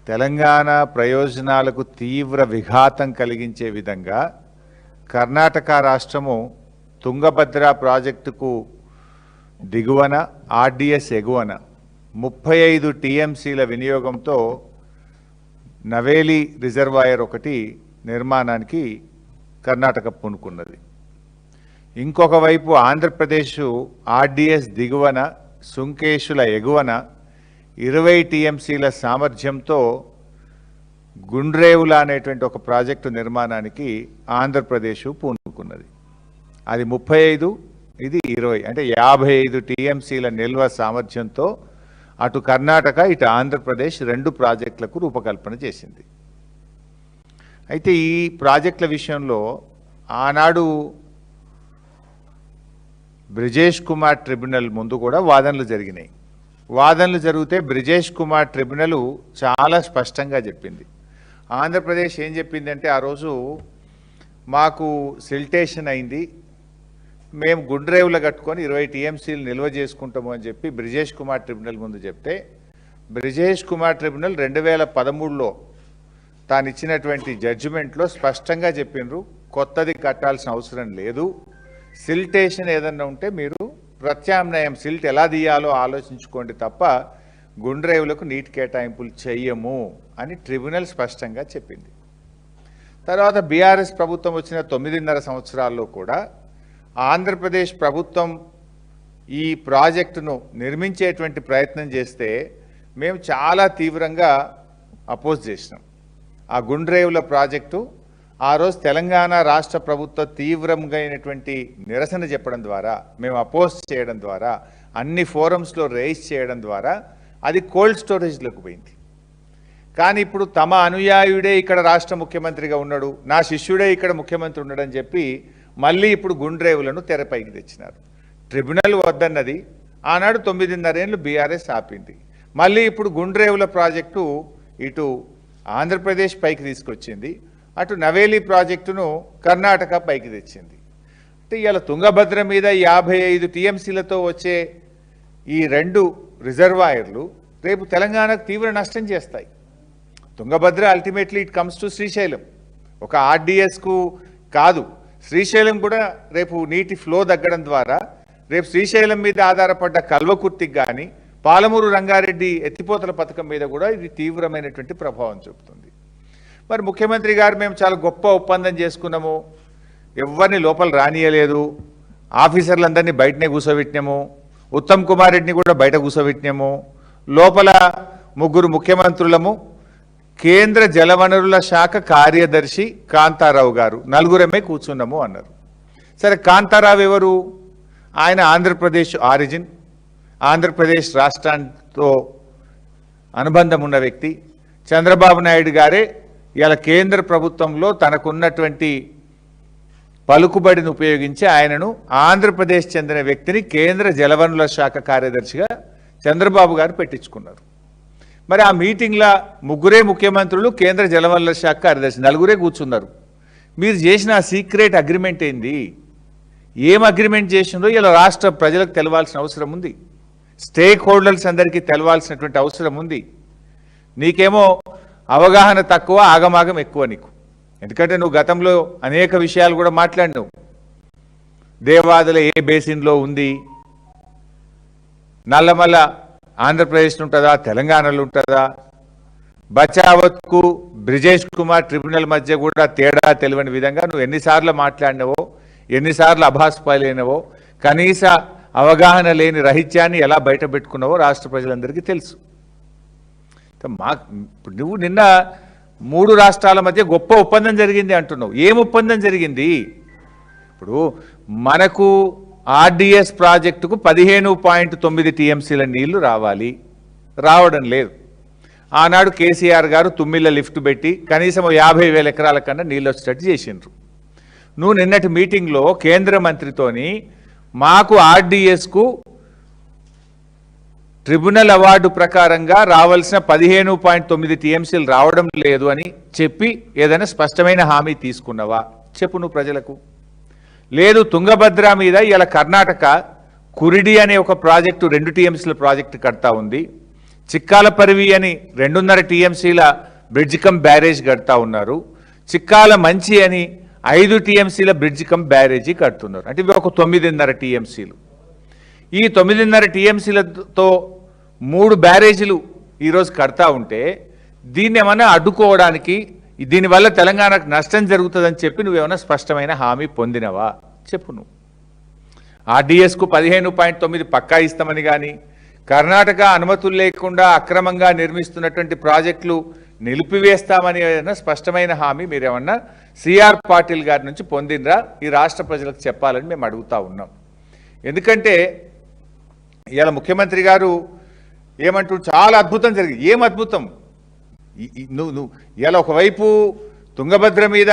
తెలంగాణ ప్రయోజనాలకు తీవ్ర విఘాతం కలిగించే విధంగా కర్ణాటక రాష్ట్రము తుంగభద్ర ప్రాజెక్టుకు దిగువన ఆర్డిఎస్ ఎగువన 35 టీఎంసీల వినియోగంతో నవేలి రిజర్వాయర్ ఒకటి నిర్మాణానికి కర్ణాటక పూనుకున్నది. ఇంకొక వైపు ఆంధ్రప్రదేశ్ ఆర్డిఎస్ దిగువన సుంకేశుల ఎగువన 20 టీఎంసీల సామర్థ్యంతో గుండ్రేవుల అనేటువంటి ఒక ప్రాజెక్టు నిర్మాణానికి ఆంధ్రప్రదేశ్ పూనుకున్నది. అది 35, ఇది 20, అంటే 55 టీఎంసీల నిల్వ సామర్థ్యంతో అటు కర్ణాటక ఇటు ఆంధ్రప్రదేశ్ 2 ప్రాజెక్టులకు రూపకల్పన చేసింది. అయితే ఈ ప్రాజెక్టుల విషయంలో ఆనాడు బ్రిజేష్ కుమార్ ట్రిబ్యునల్ ముందు కూడా వాదనలు జరిగినాయి. వాదనలు జరిగితే బ్రిజేష్ కుమార్ ట్రిబ్యునల్ చాలా స్పష్టంగా చెప్పింది. ఆంధ్రప్రదేశ్ ఏం చెప్పిందంటే, ఆ రోజు మాకు సిల్టేషన్ అయింది, మేము గుండ్రేవులు కట్టుకొని 20 టీఎంసీలు నిల్వ చేసుకుంటాము అని చెప్పి బ్రిజేష్ కుమార్ ట్రిబ్యునల్ ముందు చెప్తే, బ్రిజేష్ కుమార్ ట్రిబ్యునల్ 2013లో తాను ఇచ్చినటువంటి జడ్జిమెంట్లో స్పష్టంగా చెప్పినారు, కొత్తది కట్టాల్సిన అవసరం లేదు, సిల్టేషన్ ఏదన్నా ఉంటే మీరు ప్రత్యామ్నాయం సిల్ట్ ఎలా తీయాలో ఆలోచించుకోండి తప్ప గుండ్రేవులకు నీటి కేటాయింపులు చెయ్యము అని ట్రిబ్యునల్ స్పష్టంగా చెప్పింది. తర్వాత బీఆర్ఎస్ ప్రభుత్వం వచ్చిన 9.5 సంవత్సరాల్లో కూడా ఆంధ్రప్రదేశ్ ప్రభుత్వం ఈ ప్రాజెక్టును నిర్మించేటువంటి ప్రయత్నం చేస్తే మేము చాలా తీవ్రంగా అపోజ్ చేసినాం. ఆ గుండ్రేవుల ప్రాజెక్టు ఆ రోజు తెలంగాణ రాష్ట్ర ప్రభుత్వ తీవ్రంగా అయినటువంటి నిరసన చెప్పడం ద్వారా, మేము అపోజ్ చేయడం ద్వారా, అన్ని ఫోరమ్స్లో రేజ్ చేయడం ద్వారా అది కోల్డ్ స్టోరేజ్లోకి పోయింది. కానీ ఇప్పుడు తమ అనుయాయుడే ఇక్కడ రాష్ట్ర ముఖ్యమంత్రిగా ఉన్నాడు, నా శిష్యుడే ఇక్కడ ముఖ్యమంత్రి ఉన్నాడని చెప్పి మళ్ళీ ఇప్పుడు గుండ్రేవులను తెరపైకి తెచ్చినారు. ట్రిబ్యునల్ వద్దన్నది ఆనాడు 9.5 ఏళ్ళు బీఆర్ఎస్ ఆపింది. మళ్ళీ ఇప్పుడు గుండ్రేవుల ప్రాజెక్టు ఇటు ఆంధ్రప్రదేశ్ పైకి తీసుకొచ్చింది, అటు నవేలి ప్రాజెక్టును కర్ణాటక పైకి తెచ్చింది. అంటే ఇవాళ తుంగభద్ర మీద 55 టీఎంసీలతో వచ్చే ఈ 2 రిజర్వాయర్లు రేపు తెలంగాణకు తీవ్ర నష్టం చేస్తాయి. Tungabhadra ultimately it comes to Srisailam, ఒక ఆర్డిఎస్కు కాదు, శ్రీశైలం కూడా రేపు నీటి ఫ్లో తగ్గడం ద్వారా రేపు శ్రీశైలం మీద ఆధారపడ్డ కల్వకుర్తికి కానీ పాలమూరు రంగారెడ్డి ఎత్తిపోతల పథకం మీద కూడా ఇది తీవ్రమైనటువంటి ప్రభావం చూపుతుంది. మరి ముఖ్యమంత్రి గారు మేము చాలా గొప్ప ఒప్పందం చేసుకున్నాము, ఎవరిని లోపల రానియలేదు, ఆఫీసర్లందరినీ బయటనే కూర్చోబెట్టినాము, ఉత్తమ్ కుమార్ రెడ్డిని కూడా బయట కూర్చోబెట్టినాము, లోపల 3 ముఖ్యమంత్రులము, కేంద్ర జలవనరుల శాఖ కార్యదర్శి కాంతారావు గారు, 4 కూర్చున్నాము అన్నారు. సరే, కాంతారావు ఎవరు? ఆయన ఆంధ్రప్రదేశ్ ఆరిజిన్, ఆంధ్రప్రదేశ్ రాష్ట్రంతో అనుబంధం ఉన్న వ్యక్తి. చంద్రబాబు నాయుడు గారే ఇలా కేంద్ర ప్రభుత్వంలో తనకున్నటువంటి పలుకుబడిని ఉపయోగించి ఆయనను ఆంధ్రప్రదేశ్ చెందిన వ్యక్తిని కేంద్ర జలవనరుల శాఖ కార్యదర్శిగా చంద్రబాబు గారు పెట్టించుకున్నారు. మరి ఆ మీటింగ్లో 3 ముఖ్యమంత్రులు, కేంద్ర జలవనరుల శాఖ కార్యదర్శి 4 కూర్చున్నారు. మీరు చేసిన ఆ సీక్రెట్ అగ్రిమెంట్ ఏంది? ఏం అగ్రిమెంట్ చేసిందో ఇలా రాష్ట్ర ప్రజలకు తెలవాల్సిన అవసరం ఉంది, స్టేక్ హోల్డర్స్ అందరికీ తెలవాల్సినటువంటి అవసరం ఉంది. నీకేమో అవగాహన తక్కువ, ఆగమాగం ఎక్కువ నీకు. ఎందుకంటే నువ్వు గతంలో అనేక విషయాలు కూడా మాట్లాడినావు. దేవాదుల ఏ బేసిన్లో ఉంది, నల్లమల్ల ఆంధ్రప్రదేశ్ ఉంటుందా తెలంగాణలో ఉంటుందా, బచావత్కు బ్రిజేష్ కుమార్ ట్రిబ్యునల్ మధ్య కూడా తేడా తెలియని విధంగా నువ్వు ఎన్నిసార్లు మాట్లాడినవో, ఎన్నిసార్లు అభాస్పాలైనవో, కనీస అవగాహన లేని రహిత్యాన్ని ఎలా బయట పెట్టుకున్నావో రాష్ట్ర ప్రజలందరికీ తెలుసు. నువ్వు నిన్న 3 రాష్ట్రాల మధ్య గొప్ప ఒప్పందం జరిగింది అంటున్నావు. ఏం ఒప్పందం జరిగింది? ఇప్పుడు మనకు ఆర్డిఎస్ ప్రాజెక్టుకు 15.9 టీఎంసీల నీళ్లు రావాలి, రావడం లేదు. ఆనాడు కేసీఆర్ గారు తుమ్మిళ్ళ లిఫ్ట్ పెట్టి కనీసం 50,000 ఎకరాల కన్నా నీళ్ళు వచ్చేటట్టు చేసిండ్రు. నువ్వు నిన్నటి మీటింగ్లో కేంద్ర మంత్రితోని మాకు ఆర్డిఎస్కు ట్రిబ్యునల్ అవార్డు ప్రకారంగా రావాల్సిన 15.9 టీఎంసీలు రావడం లేదు అని చెప్పి ఏదైనా స్పష్టమైన హామీ తీసుకున్నావా? చెప్పు నువ్వు ప్రజలకు. లేదు, తుంగభద్ర మీద ఇలా కర్ణాటక కురిడి అనే ఒక ప్రాజెక్టు 2 టీఎంసీల ప్రాజెక్టు కడతా ఉంది, చిక్కాల పరివి అని 2.5 టీఎంసీల బ్రిడ్జ్ కమ్ బ్యారేజ్ కడతా ఉన్నారు. చిక్కాల మంచి అని 5 టీఎంసీల బ్రిడ్జ్ కమ్ బ్యారేజీ కడుతున్నారు. అంటే ఇవి ఒక 9.5 టీఎంసీలు. ఈ 9.5 టీఎంసీలతో 3 బ్యారేజీలు ఈరోజు కడతా ఉంటే దీన్ని ఏమన్నా అడ్డుకోవడానికి, దీనివల్ల తెలంగాణకు నష్టం జరుగుతుందని చెప్పి నువ్వేమన్నా స్పష్టమైన హామీ పొందినవా చెప్పు. నువ్వు ఆర్డీఎస్కు 15.9 పక్కా ఇస్తామని కానీ, కర్ణాటక అనుమతులు లేకుండా అక్రమంగా నిర్మిస్తున్నటువంటి ప్రాజెక్టులు నిలిపివేస్తామని ఏదైనా స్పష్టమైన హామీ మీరేమన్నా సిఆర్ పాటిల్ గారి నుంచి పొందినరా ఈ రాష్ట్ర ప్రజలకు చెప్పాలని మేము అడుగుతా ఉన్నాం. ఎందుకంటే ఇవాళ ముఖ్యమంత్రి గారు ఏమంటూ చాలా అద్భుతం జరిగింది. ఏం అద్భుతం? నువ్వు ఇవాళ ఒకవైపు తుంగభద్ర మీద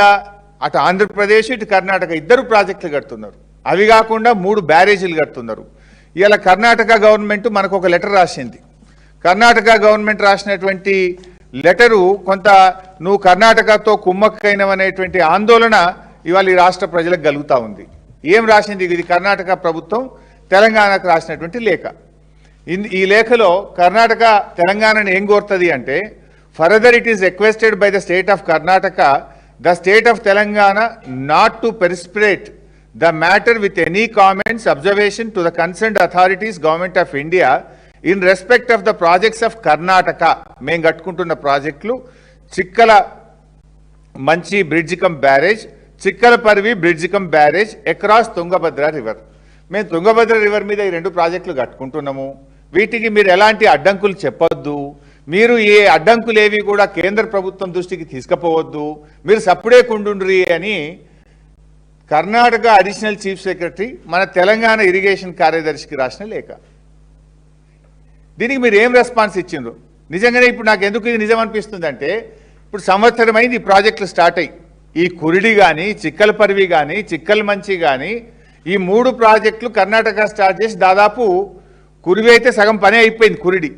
అటు ఆంధ్రప్రదేశ్ ఇటు కర్ణాటక 2 ప్రాజెక్టులు కడుతున్నారు. అవి కాకుండా 3 బ్యారేజీలు కడుతున్నారు. ఇవాళ కర్ణాటక గవర్నమెంట్ మనకు ఒక లెటర్ రాసింది. కర్ణాటక గవర్నమెంట్ రాసినటువంటి లెటరు కొంత నువ్వు కర్ణాటకతో కుమ్మక్కైనవనేటువంటి ఆందోళన ఇవాళ ఈ రాష్ట్ర ప్రజలకు కలుగుతూ ఉంది. ఏం రాసింది? ఇది కర్ణాటక ప్రభుత్వం తెలంగాణకు రాసినటువంటి లేఖ. ఈ లేఖలో కర్ణాటక తెలంగాణను ఏం కోరుతుంది అంటే, further it is requested by the state of Karnataka the state of Telangana not to precipitate the matter with any comments, observation to the concerned authorities, Government of India, in respect of the projects of Karnataka. మేము కట్టుకుంటున్న ప్రాజెక్టులు చిక్కల మంచి bridge cum barrage, Chikkalaparvi bridge cum barrage across Tungabhadra river. మేము Tungabhadra river మీద ఈ 2 ప్రాజెక్టులు కట్టుకుంటున్నాము. వీటికి మీరు ఎలాంటి అడ్డంకులు చెప్పొద్దు. మీరు ఏ అడ్డంకులేవి కూడా కేంద్ర ప్రభుత్వం దృష్టికి తీసుకుపోవద్దు. మీరు సప్పుడే కుండుండ్రి అని కర్ణాటక అడిషనల్ చీఫ్ సెక్రటరీ మన తెలంగాణ ఇరిగేషన్ కార్యదర్శికి రాసిన లేఖ. దీనికి మీరు ఏం రెస్పాన్స్ ఇచ్చిండ్రు? నిజంగానే ఇప్పుడు నాకు ఎందుకు ఇది నిజం అనిపిస్తుంది అంటే, ఇప్పుడు సంవత్సరం అయింది ఈ ప్రాజెక్టులు స్టార్ట్ అయ్యి. ఈ కురిడి కానీ, చిక్కల పరివి కానీ, చిక్కల మంచి కానీ, ఈ 3 ప్రాజెక్టులు కర్ణాటక స్టార్ట్ చేసి దాదాపు కురివి అయితే సగం పని అయిపోయింది కురిడి.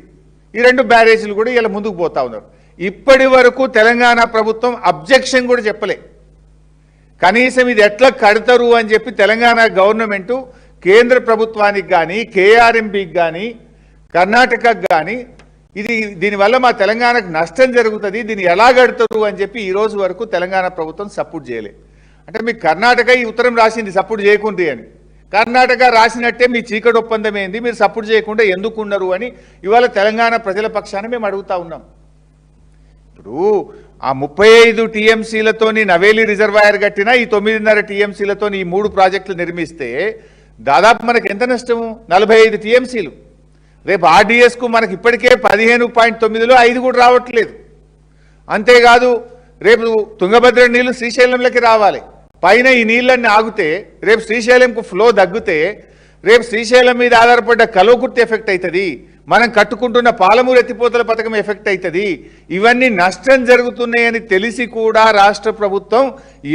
ఈ 2 బ్యారేజీలు కూడా ఇలా ముందుకు పోతా ఉన్నారు. ఇప్పటి వరకు తెలంగాణ ప్రభుత్వం అబ్జెక్షన్ కూడా చెప్పలే. కనీసం ఇది ఎట్లా కడతారు అని చెప్పి తెలంగాణ గవర్నమెంటు కేంద్ర ప్రభుత్వానికి కానీ, కేఆర్ఎంబీకి కానీ, కర్ణాటకకు కానీ దీనివల్ల మా తెలంగాణకు నష్టం జరుగుతుంది, దీన్ని ఎలా కడతారు అని చెప్పి ఈ రోజు వరకు తెలంగాణ ప్రభుత్వం సపోర్ట్ చేయలే. అంటే మీకు కర్ణాటక ఈ ఉత్తరం రాసింది సపోర్ట్ చేయకుండ్రి అని. కర్ణాటక రాసినట్టే మీ చీకటి ఒప్పందం ఏంది, మీరు సపోర్ట్ చేయకుండా ఎందుకున్నారు అని ఇవాళ తెలంగాణ ప్రజల పక్షాన మేము అడుగుతా ఉన్నాం. ఇప్పుడు ఆ 35 టీఎంసీలతోని నవేలి రిజర్వాయర్ కట్టినా, ఈ 9.5 టీఎంసీలతోని ఈ 3 ప్రాజెక్టులు నిర్మిస్తే దాదాపు మనకు ఎంత నష్టము? 45 టీఎంసీలు. రేపు ఆర్డీఎస్కు మనకి ఇప్పటికే 15.9లో 5 కూడా రావట్లేదు. అంతేకాదు రేపు తుంగభద్ర నీళ్లు శ్రీశైలంలోకి రావాలి. పైన ఈ నీళ్ళన్నీ ఆగితే రేపు శ్రీశైలంకు ఫ్లో తగ్గితే రేపు శ్రీశైలం మీద ఆధారపడ్డ కల్వకుర్తి ఎఫెక్ట్ అవుతుంది. మనం కట్టుకుంటున్న పాలమూరు ఎత్తిపోతల పథకం ఎఫెక్ట్ అవుతుంది. ఇవన్నీ నష్టం జరుగుతున్నాయని తెలిసి కూడా రాష్ట్ర ప్రభుత్వం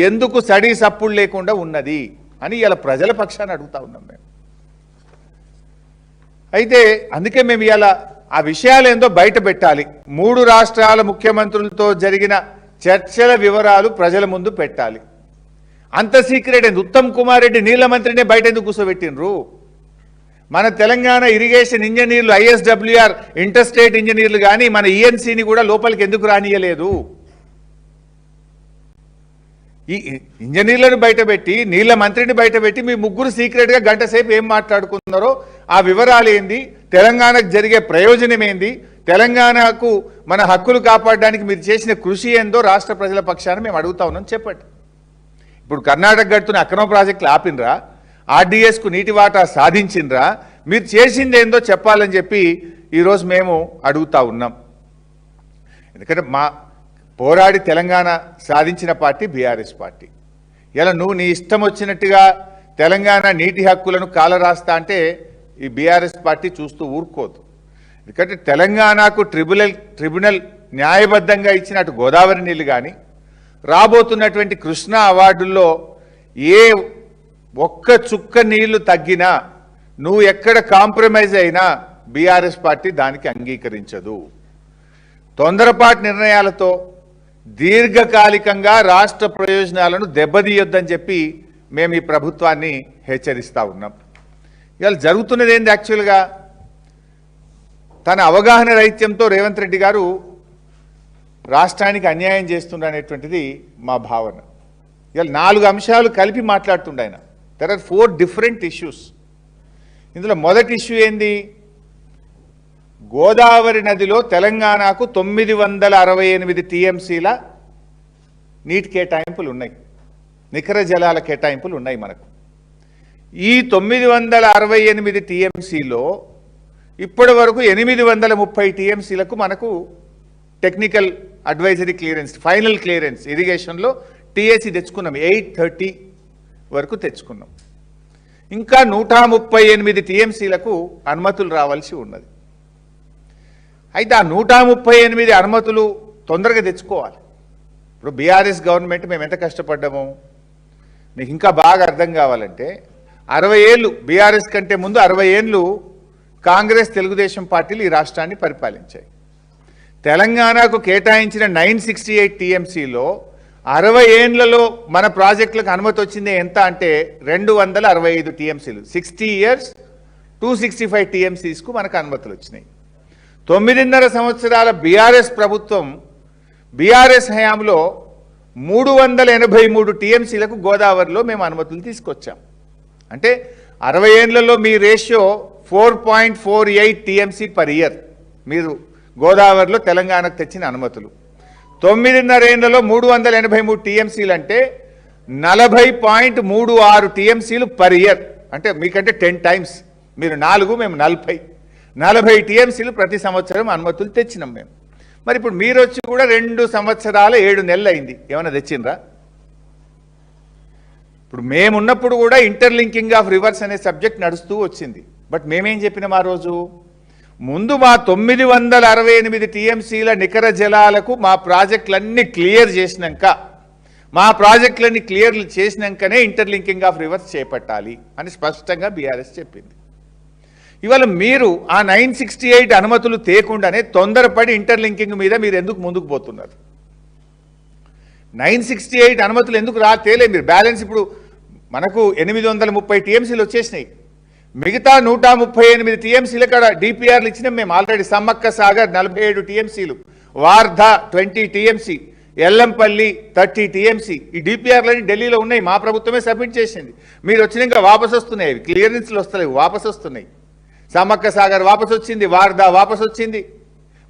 ఎందుకు సడీ సప్పుడు లేకుండా ఉన్నది అని ఇలా ప్రజల పక్షాన్ని అడుగుతా ఉన్నాం మేము. అయితే అందుకే మేము ఇలా ఆ విషయాలు ఏందో బయట పెట్టాలి. 3 రాష్ట్రాల ముఖ్యమంత్రులతో జరిగిన చర్చల వివరాలు ప్రజల ముందు పెట్టాలి. అంత సీక్రెట్ ఏంది? ఉత్తమ్ కుమార్ రెడ్డి నీళ్ల మంత్రినే బయట ఎందుకు కూర్చోబెట్టినరు? మన తెలంగాణ ఇరిగేషన్ ఇంజనీర్లు, ఐఎస్డబ్ల్యూఆర్ ఇంటర్స్టేట్ ఇంజనీర్లు కానీ మన ఈఎన్సీని కూడా లోపలికి ఎందుకు రానియలేదు? ఈ ఇంజనీర్లను బయటపెట్టి, నీళ్ల మంత్రిని బయటపెట్టి మీ ముగ్గురు సీక్రెట్గా గంట సేపు ఏం మాట్లాడుకున్నారో ఆ వివరాలు ఏంది, తెలంగాణకు జరిగే ప్రయోజనం ఏంది, తెలంగాణకు మన హక్కులు కాపాడడానికి మీరు చేసిన కృషి ఏందో రాష్ట్ర ప్రజల పక్షాన మేము అడుగుతా ఉన్నాం. చెప్పండి. ఇప్పుడు కర్ణాటక గడుతున్న అక్రమ ప్రాజెక్టులు ఆపినరా? ఆర్డీఎస్కు నీటి వాటా సాధించినరా? మీరు చేసింది ఏందో చెప్పాలని చెప్పి ఈరోజు మేము అడుగుతా ఉన్నాం. ఎందుకంటే మా పోరాడి తెలంగాణ సాధించిన పార్టీ బీఆర్ఎస్ పార్టీ. ఇలా నువ్వు నీ ఇష్టం వచ్చినట్టుగా తెలంగాణ నీటి హక్కులను కాలరాస్తా అంటే ఈ బీఆర్ఎస్ పార్టీ చూస్తూ ఊరుకోదు. ఎందుకంటే తెలంగాణకు ట్రిబ్యునల్ న్యాయబద్ధంగా ఇచ్చినట్టు గోదావరి నీళ్ళు కానీ, రాబోతున్నటువంటి కృష్ణా అవార్డుల్లో ఏ ఒక్క చుక్క నీళ్లు తగ్గినా, నువ్వు ఎక్కడ కాంప్రమైజ్ అయినా బీఆర్ఎస్ పార్టీ దానికి అంగీకరించదు. తొందరపాటు నిర్ణయాలతో దీర్ఘకాలికంగా రాష్ట్ర ప్రయోజనాలను దెబ్బతీయొద్దని చెప్పి మేము ఈ ప్రభుత్వాన్ని హెచ్చరిస్తూ ఉన్నాం. ఇవాళ జరుగుతున్నది ఏంది? యాక్చువల్గా తన అవగాహన రహిత్యంతో రేవంత్ రెడ్డి గారు రాష్ట్రానికి అన్యాయం చేస్తుండనేటువంటిది మా భావన. ఇలా 4 అంశాలు కలిపి మాట్లాడుతుండ ఆయన. There are 4 different issues. ఇందులో మొదటి ఇష్యూ ఏంది? గోదావరి నదిలో తెలంగాణకు 968 టీఎంసీల నీటి కేటాయింపులు ఉన్నాయి, నికర జలాల కేటాయింపులు ఉన్నాయి మనకు. ఈ 968 టీఎంసీలో ఇప్పటి వరకు 830 టీఎంసీలకు మనకు technical advisory clearance, final clearance ఇరిగేషన్లో టీఏసీ తెచ్చుకున్నాం. 830 వరకు తెచ్చుకున్నాం. ఇంకా 138 టీఎంసీలకు అనుమతులు రావాల్సి ఉన్నది. అయితే ఆ 138 అనుమతులు తొందరగా తెచ్చుకోవాలి. ఇప్పుడు బీఆర్ఎస్ గవర్నమెంట్ మేము ఎంత కష్టపడ్డాము మీకు ఇంకా బాగా అర్థం కావాలంటే, 60 ఏళ్ళు బీఆర్ఎస్ కంటే ముందు 60 ఏళ్ళు కాంగ్రెస్ తెలుగుదేశం పార్టీలు ఈ రాష్ట్రాన్ని పరిపాలించాయి. తెలంగాణకు కేటాయించిన 968 టీఎంసీలో 60 ఏళ్లలో మన ప్రాజెక్టులకు అనుమతి వచ్చింది ఎంత అంటే 265 టీఎంసీలు. 60 years 265 టీఎంసీస్కు మనకు అనుమతులు వచ్చినాయి. 9.5 సంవత్సరాల బీఆర్ఎస్ ప్రభుత్వం, బీఆర్ఎస్ హయాంలో 383 టీఎంసీలకు గోదావరిలో మేము అనుమతులు తీసుకొచ్చాం. అంటే 60 ఏళ్లలో మీ రేషియో 4.48 టీఎంసీ పర్ ఇయర్ మీరు గోదావరిలో తెలంగాణకు తెచ్చిన అనుమతులు. 9.5 ఏళ్లలో 383 టీఎంసీలు అంటే 40.36 టీఎంసీలు పర్ ఇయర్. అంటే మీకంటే 10 times. మీరు 4, మేము 40 టీఎంసీలు ప్రతి సంవత్సరం అనుమతులు తెచ్చినాం మేము. మరి ఇప్పుడు మీరు వచ్చి కూడా 2 సంవత్సరాల 7 నెలలు అయింది. ఏమైనా తెచ్చిండ్రా? ఇప్పుడు మేమున్నప్పుడు కూడా ఇంటర్లింకింగ్ ఆఫ్ రివర్స్ అనే సబ్జెక్ట్ నడుస్తూ వచ్చింది. బట్ మేమేం చెప్పినాం ఆ రోజు? ముందు మా 968 టీఎంసీల నికర జలాలకు మా ప్రాజెక్టులన్నీ క్లియర్ చేసినాక, మా ప్రాజెక్టులన్నీ క్లియర్ చేసినాకనే ఇంటర్లింకింగ్ ఆఫ్ రివర్స్ చేపట్టాలి అని స్పష్టంగా బీఆర్ఎస్ చెప్పింది. ఇవాళ మీరు ఆ 968 అనుమతులు తేకుండానే తొందరపడి ఇంటర్లింకింగ్ మీద మీరు ఎందుకు ముందుకు పోతున్నారు? 968 అనుమతులు ఎందుకు తేలే మీరు? బ్యాలెన్స్ ఇప్పుడు మనకు 830 టీఎంసీలు వచ్చేసినాయి. మిగతా 138 టీఎంసీల కాడ డిపిఆర్లు ఇచ్చినాం మేము ఆల్రెడీ. సమ్మక్క సాగర్ 47 టీఎంసీలు, వార్ధా 20 టీఎంసీ, ఎల్లంపల్లి 30 టీఎంసీ. ఈ డిపిఆర్లన్నీ ఢిల్లీలో ఉన్నాయి, మా ప్రభుత్వమే సబ్మిట్ చేసింది. మీరు వచ్చినాక వాపసు వస్తున్నాయి, అవి క్లియరెన్స్లు వస్తలేవు, వాపసు వస్తున్నాయి. సమ్మక్క సాగర్ వాపసు వచ్చింది, వార్ధా వాపసు వచ్చింది.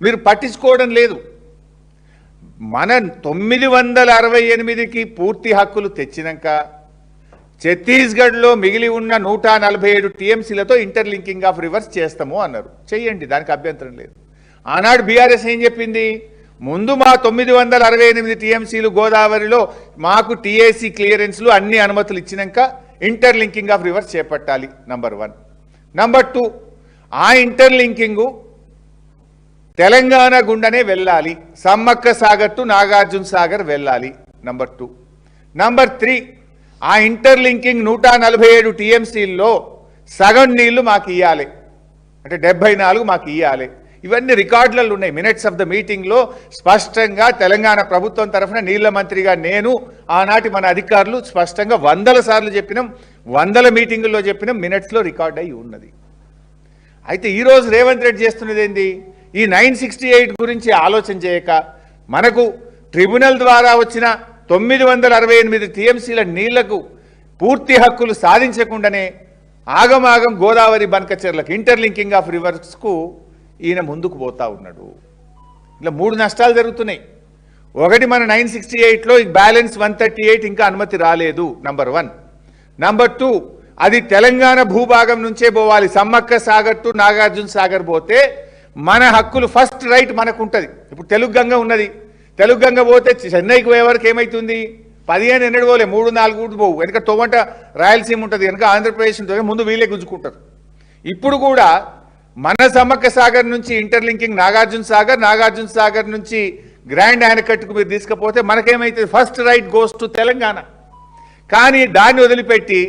మీరు పట్టించుకోవడం లేదు. మన 968కి పూర్తి హక్కులు తెచ్చినాక ఛత్తీస్గఢ్లో మిగిలి ఉన్న 147 టీఎంసీలతో ఇంటర్లింకింగ్ ఆఫ్ రివర్స్ చేస్తాము అన్నారు. చెయ్యండి, దానికి అభ్యంతరం లేదు. ఆనాడు బీఆర్ఎస్ ఏం చెప్పింది? ముందు మా 968 టీఎంసీలు గోదావరిలో మాకు టీఏసీ క్లియరెన్స్లు అన్ని అనుమతులు ఇచ్చినాక ఇంటర్లింకింగ్ ఆఫ్ రివర్స్ చేపట్టాలి. నంబర్ 1. నంబర్ 2, ఆ ఇంటర్లింకింగు తెలంగాణ గుండనే వెళ్ళాలి. సమ్మక్క సాగర్ టు నాగార్జున సాగర్ వెళ్ళాలి. నంబర్ 2. నంబర్ 3, ఆ ఇంటర్లింకింగ్ 147 టీఎంసీల్లో సగం నీళ్లు మాకు ఇవ్వాలి, అంటే 74 మాకు ఇవ్వాలి. ఇవన్నీ రికార్డులలో ఉన్నాయి. మినిట్స్ ఆఫ్ ద మీటింగ్లో స్పష్టంగా తెలంగాణ ప్రభుత్వం తరఫున నీళ్ల మంత్రిగా నేను, ఆనాటి మన అధికారులు స్పష్టంగా 100 సార్లు చెప్పినాం, 100 మీటింగుల్లో చెప్పినాం, మినిట్స్లో రికార్డ్ అయి ఉన్నది. అయితే ఈరోజు రేవంత్ రెడ్డి చేస్తున్నది ఏంది? ఈ 968 గురించి ఆలోచన చేయక మనకు ట్రిబ్యునల్ ద్వారా వచ్చిన 968 టీఎంసీల నీళ్లకు పూర్తి హక్కులు సాధించకుండానే ఆగమాగం గోదావరి బనకచెర్లకు ఇంటర్లింకింగ్ ఆఫ్ రివర్స్కు ఈయన ముందుకు పోతా ఉన్నాడు. ఇలా 3 నష్టాలు జరుగుతున్నాయి. ఒకటి, మన 968లో బ్యాలెన్స్ 138 ఇంకా అనుమతి రాలేదు. నంబర్ 1. నంబర్ 2, అది తెలంగాణ భూభాగం నుంచే పోవాలి. సమ్మక్క సాగర్ టు నాగార్జున సాగర్ పోతే మన హక్కులు ఫస్ట్ రైట్ మనకు ఉంటుంది. ఇప్పుడు తెలుగు గంగ ఉన్నది, తెలుగు గంగ పోతే చెన్నైకి పోయే వరకు ఏమవుతుంది? 15 ఎన్నడు పోలే, 3-4 కూడా పోవు. వెనక తోవంట రాయలసీమ ఉంటుంది, వెనక ఆంధ్రప్రదేశ్ ఉంటుంది, ముందు వీళ్ళే గుంజుకుంటారు. ఇప్పుడు కూడా మన సమ్మక్క సాగర్ నుంచి ఇంటర్లింకింగ్ నాగార్జున సాగర్, నాగార్జున సాగర్ నుంచి గ్రాండ్ యానకట్టుకు మీరు తీసుకపోతే మనకేమైతుంది? First right goes to Telangana. కానీ దాన్ని వదిలిపెట్టి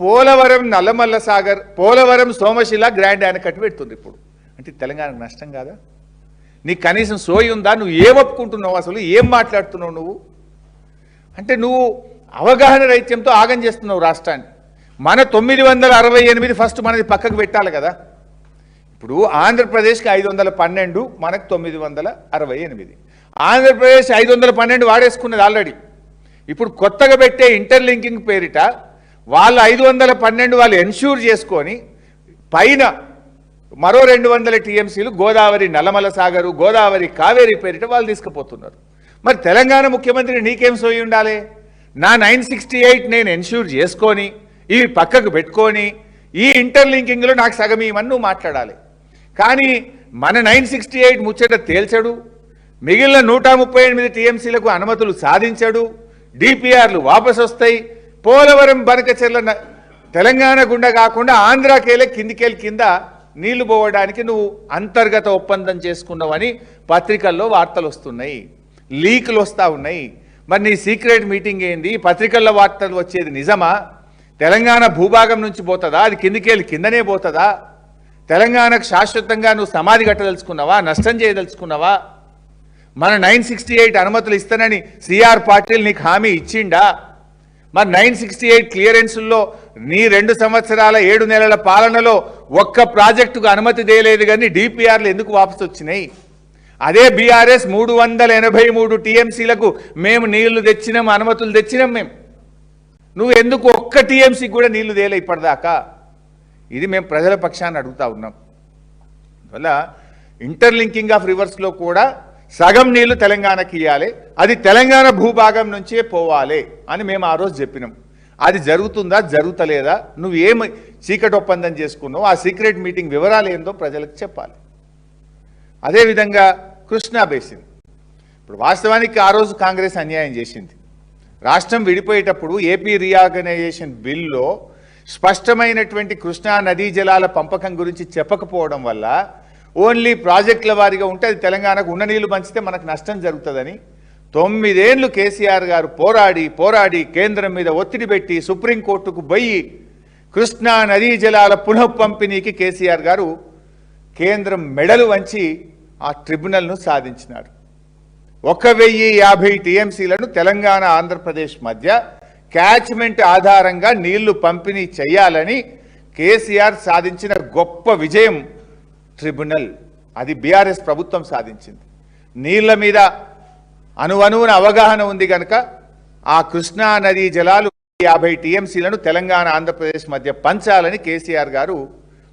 పోలవరం నల్లమల్ల సాగర్, పోలవరం సోమశిల గ్రాండ్ యానకట్టు పెడుతుంది ఇప్పుడు. అంటే తెలంగాణకు నష్టం కాదా? నీకు కనీసం సోయి ఉందా? నువ్వు ఏం ఒప్పుకుంటున్నావు? అసలు ఏం మాట్లాడుతున్నావు నువ్వు? అంటే నువ్వు అవగాహన రహిత్యంతో ఆగం చేస్తున్నావు రాష్ట్రాన్ని. మన 968 ఫస్ట్ మనది పక్కకు పెట్టాలి కదా. ఇప్పుడు ఆంధ్రప్రదేశ్కి 512, మనకు 968. ఆంధ్రప్రదేశ్ 512 వాడేసుకున్నది ఆల్రెడీ. ఇప్పుడు కొత్తగా పెట్టే ఇంటర్లింకింగ్ పేరిట వాళ్ళు 512 వాళ్ళు ఎన్ష్యూర్ చేసుకొని పైన మరో 200 టీఎంసీలు గోదావరి నల్లమల సాగరు, గోదావరి కావేరి పేరిట వాళ్ళు తీసుకుపోతున్నారు. మరి తెలంగాణ ముఖ్యమంత్రి నీకేం సోయి ఉండాలి? నా 968 నేను ఎన్ష్యూర్ చేసుకొని ఇవి పక్కకు పెట్టుకొని ఈ ఇంటర్లింకింగ్లో నాకు సగం ఇవన్నీ నువ్వు మాట్లాడాలి. కానీ మన 968 ముచ్చట తేల్చడు, మిగిలిన 138 టీఎంసీలకు అనుమతులు సాధించడు, డిపిఆర్లు వాపసు వస్తాయి, పోలవరం బనకచెర్ల తెలంగాణ గుండా కాకుండా ఆంధ్రాకేలే కిందికేళ్ళ కింద నీళ్లు పోవడానికి నువ్వు అంతర్గత ఒప్పందం చేసుకున్నావని పత్రికల్లో వార్తలు వస్తున్నాయి, లీకులు వస్తూ ఉన్నాయి. మరి నీ సీక్రెట్ మీటింగ్ ఏంది? పత్రికల్లో వార్తలు వచ్చేది నిజమా? తెలంగాణ భూభాగం నుంచి పోతుందా? అది కిందికేళ్ళి కిందనే పోతుందా? తెలంగాణకు శాశ్వతంగా నువ్వు సమాధి కట్టదలుచుకున్నావా? నష్టం చేయదలుచుకున్నావా? మన 968 అనుమతులు ఇస్తానని సిఆర్ పాటిల్ నీకు హామీ ఇచ్చిండా? మరి 968 క్లియరెన్సుల్లో నీ 2 సంవత్సరాల 7 నెలల పాలనలో ఒక్క ప్రాజెక్టుకు అనుమతి దేలేదు, కానీ డిపిఆర్లు ఎందుకు వాపసు వచ్చినాయి? అదే బీఆర్ఎస్ 383 టీఎంసీలకు మేము నీళ్లు తెచ్చినాం, అనుమతులు తెచ్చినాం మేము. నువ్వు ఎందుకు ఒక్క టీఎంసీకి కూడా నీళ్లు తేలే ఇప్పటిదాకా? ఇది మేము ప్రజల పక్షాన్ని అడుగుతా ఉన్నాం. వల్ల ఇంటర్లింకింగ్ ఆఫ్ రివర్స్లో కూడా సగం నీళ్లు తెలంగాణకి ఇవ్వాలి, అది తెలంగాణ భూభాగం నుంచే పోవాలి అని మేము ఆ రోజు చెప్పినాం. అది జరుగుతుందా జరుగుతలేదా? నువ్వు ఏమి సీక్రెట్ ఒప్పందం చేసుకున్నావు, ఆ సీక్రెట్ మీటింగ్ వివరాలు ఏందో ప్రజలకు చెప్పాలి. అదేవిధంగా కృష్ణా బేసిన్, ఇప్పుడు వాస్తవానికి ఆ రోజు కాంగ్రెస్ అన్యాయం చేసింది. రాష్ట్రం విడిపోయేటప్పుడు ఏపీ రీఆర్గనైజేషన్ బిల్లో స్పష్టమైనటువంటి కృష్ణా నదీ జలాల పంపకం గురించి చెప్పకపోవడం వల్ల ఓన్లీ ప్రాజెక్టుల వారిగా ఉంటే అది తెలంగాణకు ఉన్న నీళ్లు పంచితే మనకు నష్టం జరుగుతుందని 9 ఏళ్ళు కేసీఆర్ గారు పోరాడి కేంద్రం మీద ఒత్తిడి పెట్టి సుప్రీంకోర్టుకు పోయి కృష్ణా నదీ జలాల పునః పంపిణీకి కేసీఆర్ గారు కేంద్రం మెడలు వంచి ఆ ట్రిబ్యునల్ను సాధించినారు. 1050 టీఎంసీలను తెలంగాణ ఆంధ్రప్రదేశ్ మధ్య క్యాచ్మెంట్ ఆధారంగా నీళ్లు పంపిణీ చేయాలని కేసీఆర్ సాధించిన గొప్ప విజయం ట్రిబ్యునల్. అది బీఆర్ఎస్ ప్రభుత్వం సాధించింది. నీళ్ల మీద అణువణువున అవగాహన ఉంది కనుక ఆ కృష్ణా నదీ జలాలు 50 టీఎంసీలను తెలంగాణ ఆంధ్రప్రదేశ్ మధ్య పంచాలని కేసీఆర్ గారు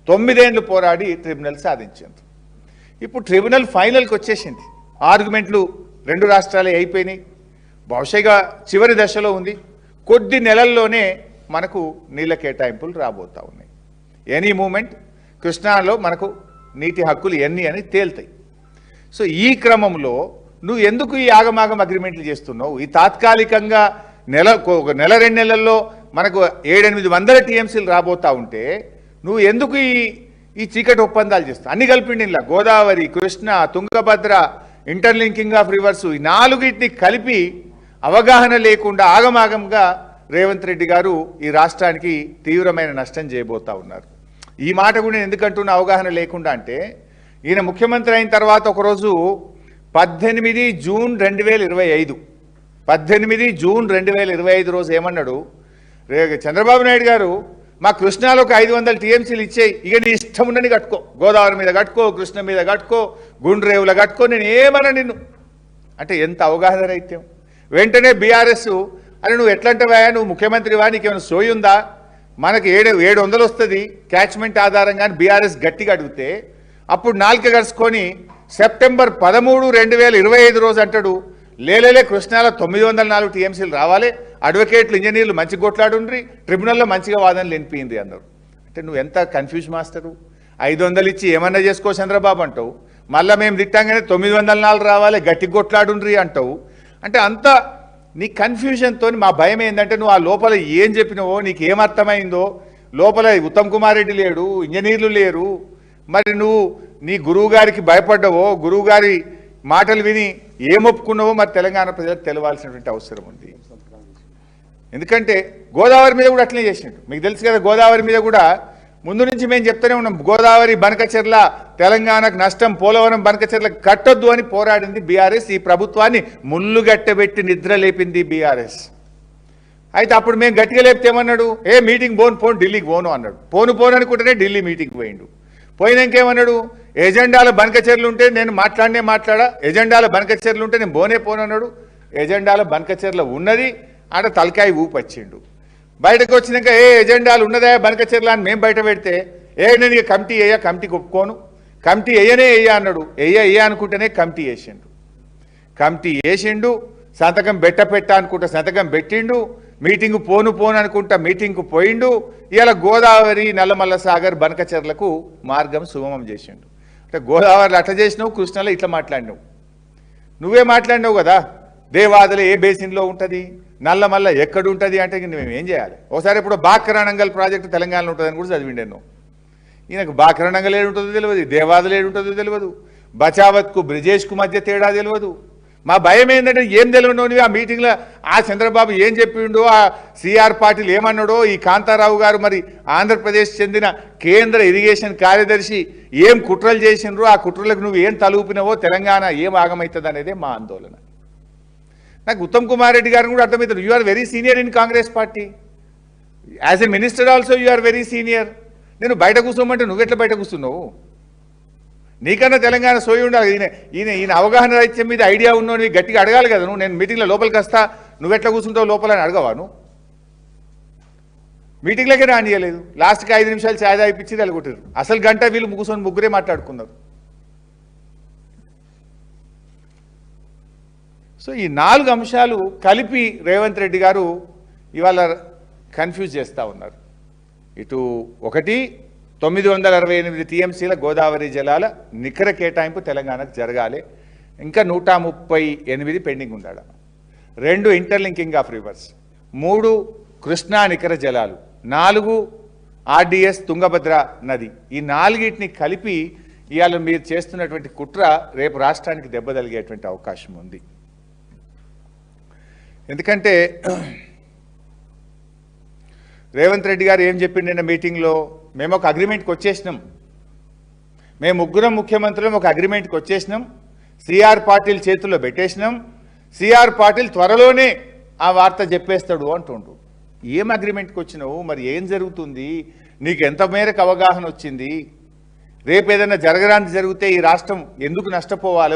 9 ఏళ్లు పోరాడి ట్రిబ్యునల్ సాధించింది. ఇప్పుడు ట్రిబ్యునల్ ఫైనల్కి వచ్చేసింది. ఆర్గ్యుమెంట్లు 2 రాష్ట్రాలే అయిపోయినాయి. బహుశా చివరి దశలో ఉంది. కొద్ది నెలల్లోనే మనకు నీళ్ల కేటాయింపులు రాబోతూ ఉన్నాయి. ఎనీ మూమెంట్ కృష్ణాలో మనకు నీటి హక్కులు ఎన్ని అని తేల్తాయి. సో ఈ క్రమంలో నువ్వు ఎందుకు ఈ ఆగమాగం అగ్రిమెంట్లు చేస్తున్నావు? ఈ తాత్కాలికంగా నెల 2 నెలల్లో మనకు 700-800 టీఎంసీలు రాబోతూ ఉంటే నువ్వు ఎందుకు ఈ చీకటి ఒప్పందాలు చేస్తావు? అన్ని కలిపిండి ఇలా Godavari, Krishna, Tungabhadra, interlinking of reverse, ఈ 4టిని కలిపి అవగాహన లేకుండా ఆగమాగంగా రేవంత్ రెడ్డి గారు ఈ రాష్ట్రానికి తీవ్రమైన నష్టం చేయబోతా ఉన్నారు. ఈ మాట కూడా నేను ఎందుకంటున్నా అవగాహన లేకుండా అంటే, ఈయన ముఖ్యమంత్రి అయిన తర్వాత ఒకరోజు 18 జూన్ 2025 18 జూన్ 2025 రోజు ఏమన్నాడు? చంద్రబాబు నాయుడు గారు మా కృష్ణాలోకి 500 టీఎంసీలు ఇచ్చేయి, ఇక నీ ఇష్టం ఉండని కట్టుకో, గోదావరి మీద కట్టుకో, కృష్ణ మీద కట్టుకో, గుండ్రేవుల కట్టుకో, నేను ఏమన్నా నిన్ను అంటే ఎంత అవగాహన రైత్యం. వెంటనే బీఆర్ఎస్ అని నువ్వు ఎట్లంటవా, నువ్వు ముఖ్యమంత్రివా, నీకేమైనా సోయి ఉందా, మనకి 700 వస్తుంది క్యాచ్మెంట్ ఆధారంగా బీఆర్ఎస్ గట్టిగా అడిగితే అప్పుడు నాలుక గడుచుకొని సెప్టెంబర్ 13, 2025 రోజు అంటాడు లేలే కృష్ణాలో 904 టీఎంసీలు రావాలి, అడ్వకేట్లు ఇంజనీర్లు మంచి కొట్లాడుండ్రి, ట్రిబ్యునల్లో మంచిగా వాదనలు వినిపింది అన్నారు. అంటే నువ్వు ఎంత కన్ఫ్యూజ్ మాస్టరు. 500 ఇచ్చి ఏమన్నా చేసుకో చంద్రబాబు అంటావు, మళ్ళీ మేము తిట్టాగానే 904 రావాలి గట్టి కొట్లాడుండ్రి అంటావు. అంటే అంత నీ కన్ఫ్యూజన్తో మా భయం ఏంటంటే నువ్వు ఆ లోపల ఏం చెప్పినావో నీకు ఏమర్థమైందో, లోపల ఉత్తమ్ కుమార్ రెడ్డి లేడు, ఇంజనీర్లు లేరు, మరి నువ్వు నీ గురువు గారికి భయపడ్డావో, గురువు గారి మాటలు విని ఏమొప్పుకున్నావో మరి తెలంగాణ ప్రజలకు తెలవాల్సినటువంటి అవసరం ఉంది. ఎందుకంటే గోదావరి మీద కూడా అట్లనే చేసినట్టు మీకు తెలుసు కదా. గోదావరి మీద కూడా ముందు నుంచి మేము చెప్తూనే ఉన్నాం, గోదావరి బనకచెర్ల తెలంగాణకు నష్టం, పోలవరం బనకచెర్ల కట్టొద్దు అని పోరాడింది బీఆర్ఎస్. ఈ ప్రభుత్వాన్ని ముళ్ళుగట్టబెట్టి నిద్ర లేపింది బీఆర్ఎస్. అయితే అప్పుడు మేము గట్టిగా లేపితే ఏమన్నాడు, మీటింగ్ పోను ఢిల్లీకి పోను అన్నాడు. పోను అనుకుంటేనే ఢిల్లీ మీటింగ్కి పోయిండు. పోయినాకేమన్నాడు, ఎజెండాల బనకచెర్లు ఉంటే నేను మాట్లాడా, ఎజెండాల బనకచెర్లు ఉంటే నేను పోనన్నాడు. ఎజెండాల బనకచెర్ల ఉన్నది, ఆడ తలకాయ ఊపచ్చిండు. బయటకు వచ్చినాక ఎజెండాలు ఉన్నదా బనకచెర్ల అని మేము బయట పెడితే నేను కమిటీ కమిటీకి ఒప్పుకోను, కమిటీ అన్నాడు. అనుకుంటేనే కమిటీ వేసిండు. సంతకం పెట్ట అనుకుంటా సంతకం పెట్టిండు. మీటింగ్ పోను అనుకుంటా మీటింగ్కు పోయిండు. ఇలా గోదావరి నల్లమల్ల సాగర్ బనకచెర్లకు మార్గం సుగమం చేసిండు. అంటే గోదావరిలో అట్లా చేసినావు, కృష్ణలో ఇట్లా మాట్లాడినావు. నువ్వే మాట్లాడినావు కదా, దేవాదులు ఏ బేసిన్లో ఉంటుంది, నల్లమల్ల ఎక్కడ ఉంటుంది అంటే మేము ఏం చేయాలి? ఒకసారి ఇప్పుడు బాక్రానంగల్ ప్రాజెక్టు తెలంగాణలో ఉంటుందని కూడా చదివిండాను. ఈయనకు బాక్రానంగల్ ఏడు ఉంటుందో తెలియదు, దేవాదులు ఏడు ఉంటుందో తెలియదు, బచావత్కు బ్రిజేష్కు మధ్య తేడా తెలియదు. మా భయం ఏంటంటే ఏం తెలియనోని ఆ మీటింగ్లో ఆ చంద్రబాబు ఏం చెప్పిండో, ఆ సిఆర్ పాటిల్ ఏమన్నాడో, ఈ కాంతారావు గారు మరి ఆంధ్రప్రదేశ్ చెందిన కేంద్ర ఇరిగేషన్ కార్యదర్శి ఏం కుట్రలు చేసినరో, ఆ కుట్రలకు నువ్వు ఏం తలూపినవో తెలంగాణ ఏం ఆగమవుతుంది అనేదే మా ఆందోళన. నాకు ఉత్తమ్ కుమార్ రెడ్డి గారిని కూడా అర్థమవుతుంది. You are very senior in Congress party, as a minister also you are very senior. నేను బయట కూర్చోమంటే నువ్వెట్లా బయట కూర్చున్నావు? నీకన్నా తెలంగాణ సోయి ఉండాలి. ఈయన అవగాహన రాహిత్యం మీద ఐడియా ఉన్నోని గట్టిగా అడగాలి కదా. నువ్వు నేను మీటింగ్లో లోపలికి వస్తా, నువ్వెట్లా కూర్చుంటావు లోపల అని అడగవాను? మీటింగ్లకే రానియలేదు. లాస్ట్కి 5 నిమిషాలు ఛాయ్ తాగిపించి వెళ్ళగొట్టారు. అసలు గంట వీళ్ళు కూర్చొని ముగ్గురే మాట్లాడుకున్నారు. సో ఈ 4 అంశాలు కలిపి రేవంత్ రెడ్డి గారు ఇవాళ కన్ఫ్యూజ్ చేస్తూ ఉన్నారు. ఇటు ఒకటి 968 టీఎంసీల గోదావరి జలాల నికర కేటాయింపు తెలంగాణకు జరగాలి, ఇంకా 138 పెండింగ్ ఉండాలి. 2 ఇంటర్లింకింగ్ ఆఫ్ రివర్స్, 3 కృష్ణా నికర జలాలు, 4 ఆర్డిఎస్ తుంగభద్ర నది. ఈ 4టిని కలిపి ఇవాళ మీరు చేస్తున్నటువంటి కుట్ర రేపు రాష్ట్రానికి దెబ్బ తగిలేటువంటి అవకాశం ఉంది. ఎందుకంటే రేవంత్ రెడ్డి గారు ఏం చెప్పిండు నిన్న మీటింగ్లో, మేము ఒక అగ్రిమెంట్కి వచ్చేసినాం, మేము ముగ్గురం ముఖ్యమంత్రులం ఒక అగ్రిమెంట్కి వచ్చేసినాం, సిఆర్ పాటిల్ చేతుల్లో పెట్టేసినాం, సిఆర్ పాటిల్ త్వరలోనే ఆ వార్త చెప్పేస్తాడు అంటుండు. ఏం అగ్రిమెంట్కి వచ్చినావు? మరి ఏం జరుగుతుంది? నీకు ఎంత మేరకు అవగాహన వచ్చింది? రేపు ఏదైనా జరగరాంది జరిగితే ఈ రాష్ట్రం ఎందుకు నష్టపోవాలి?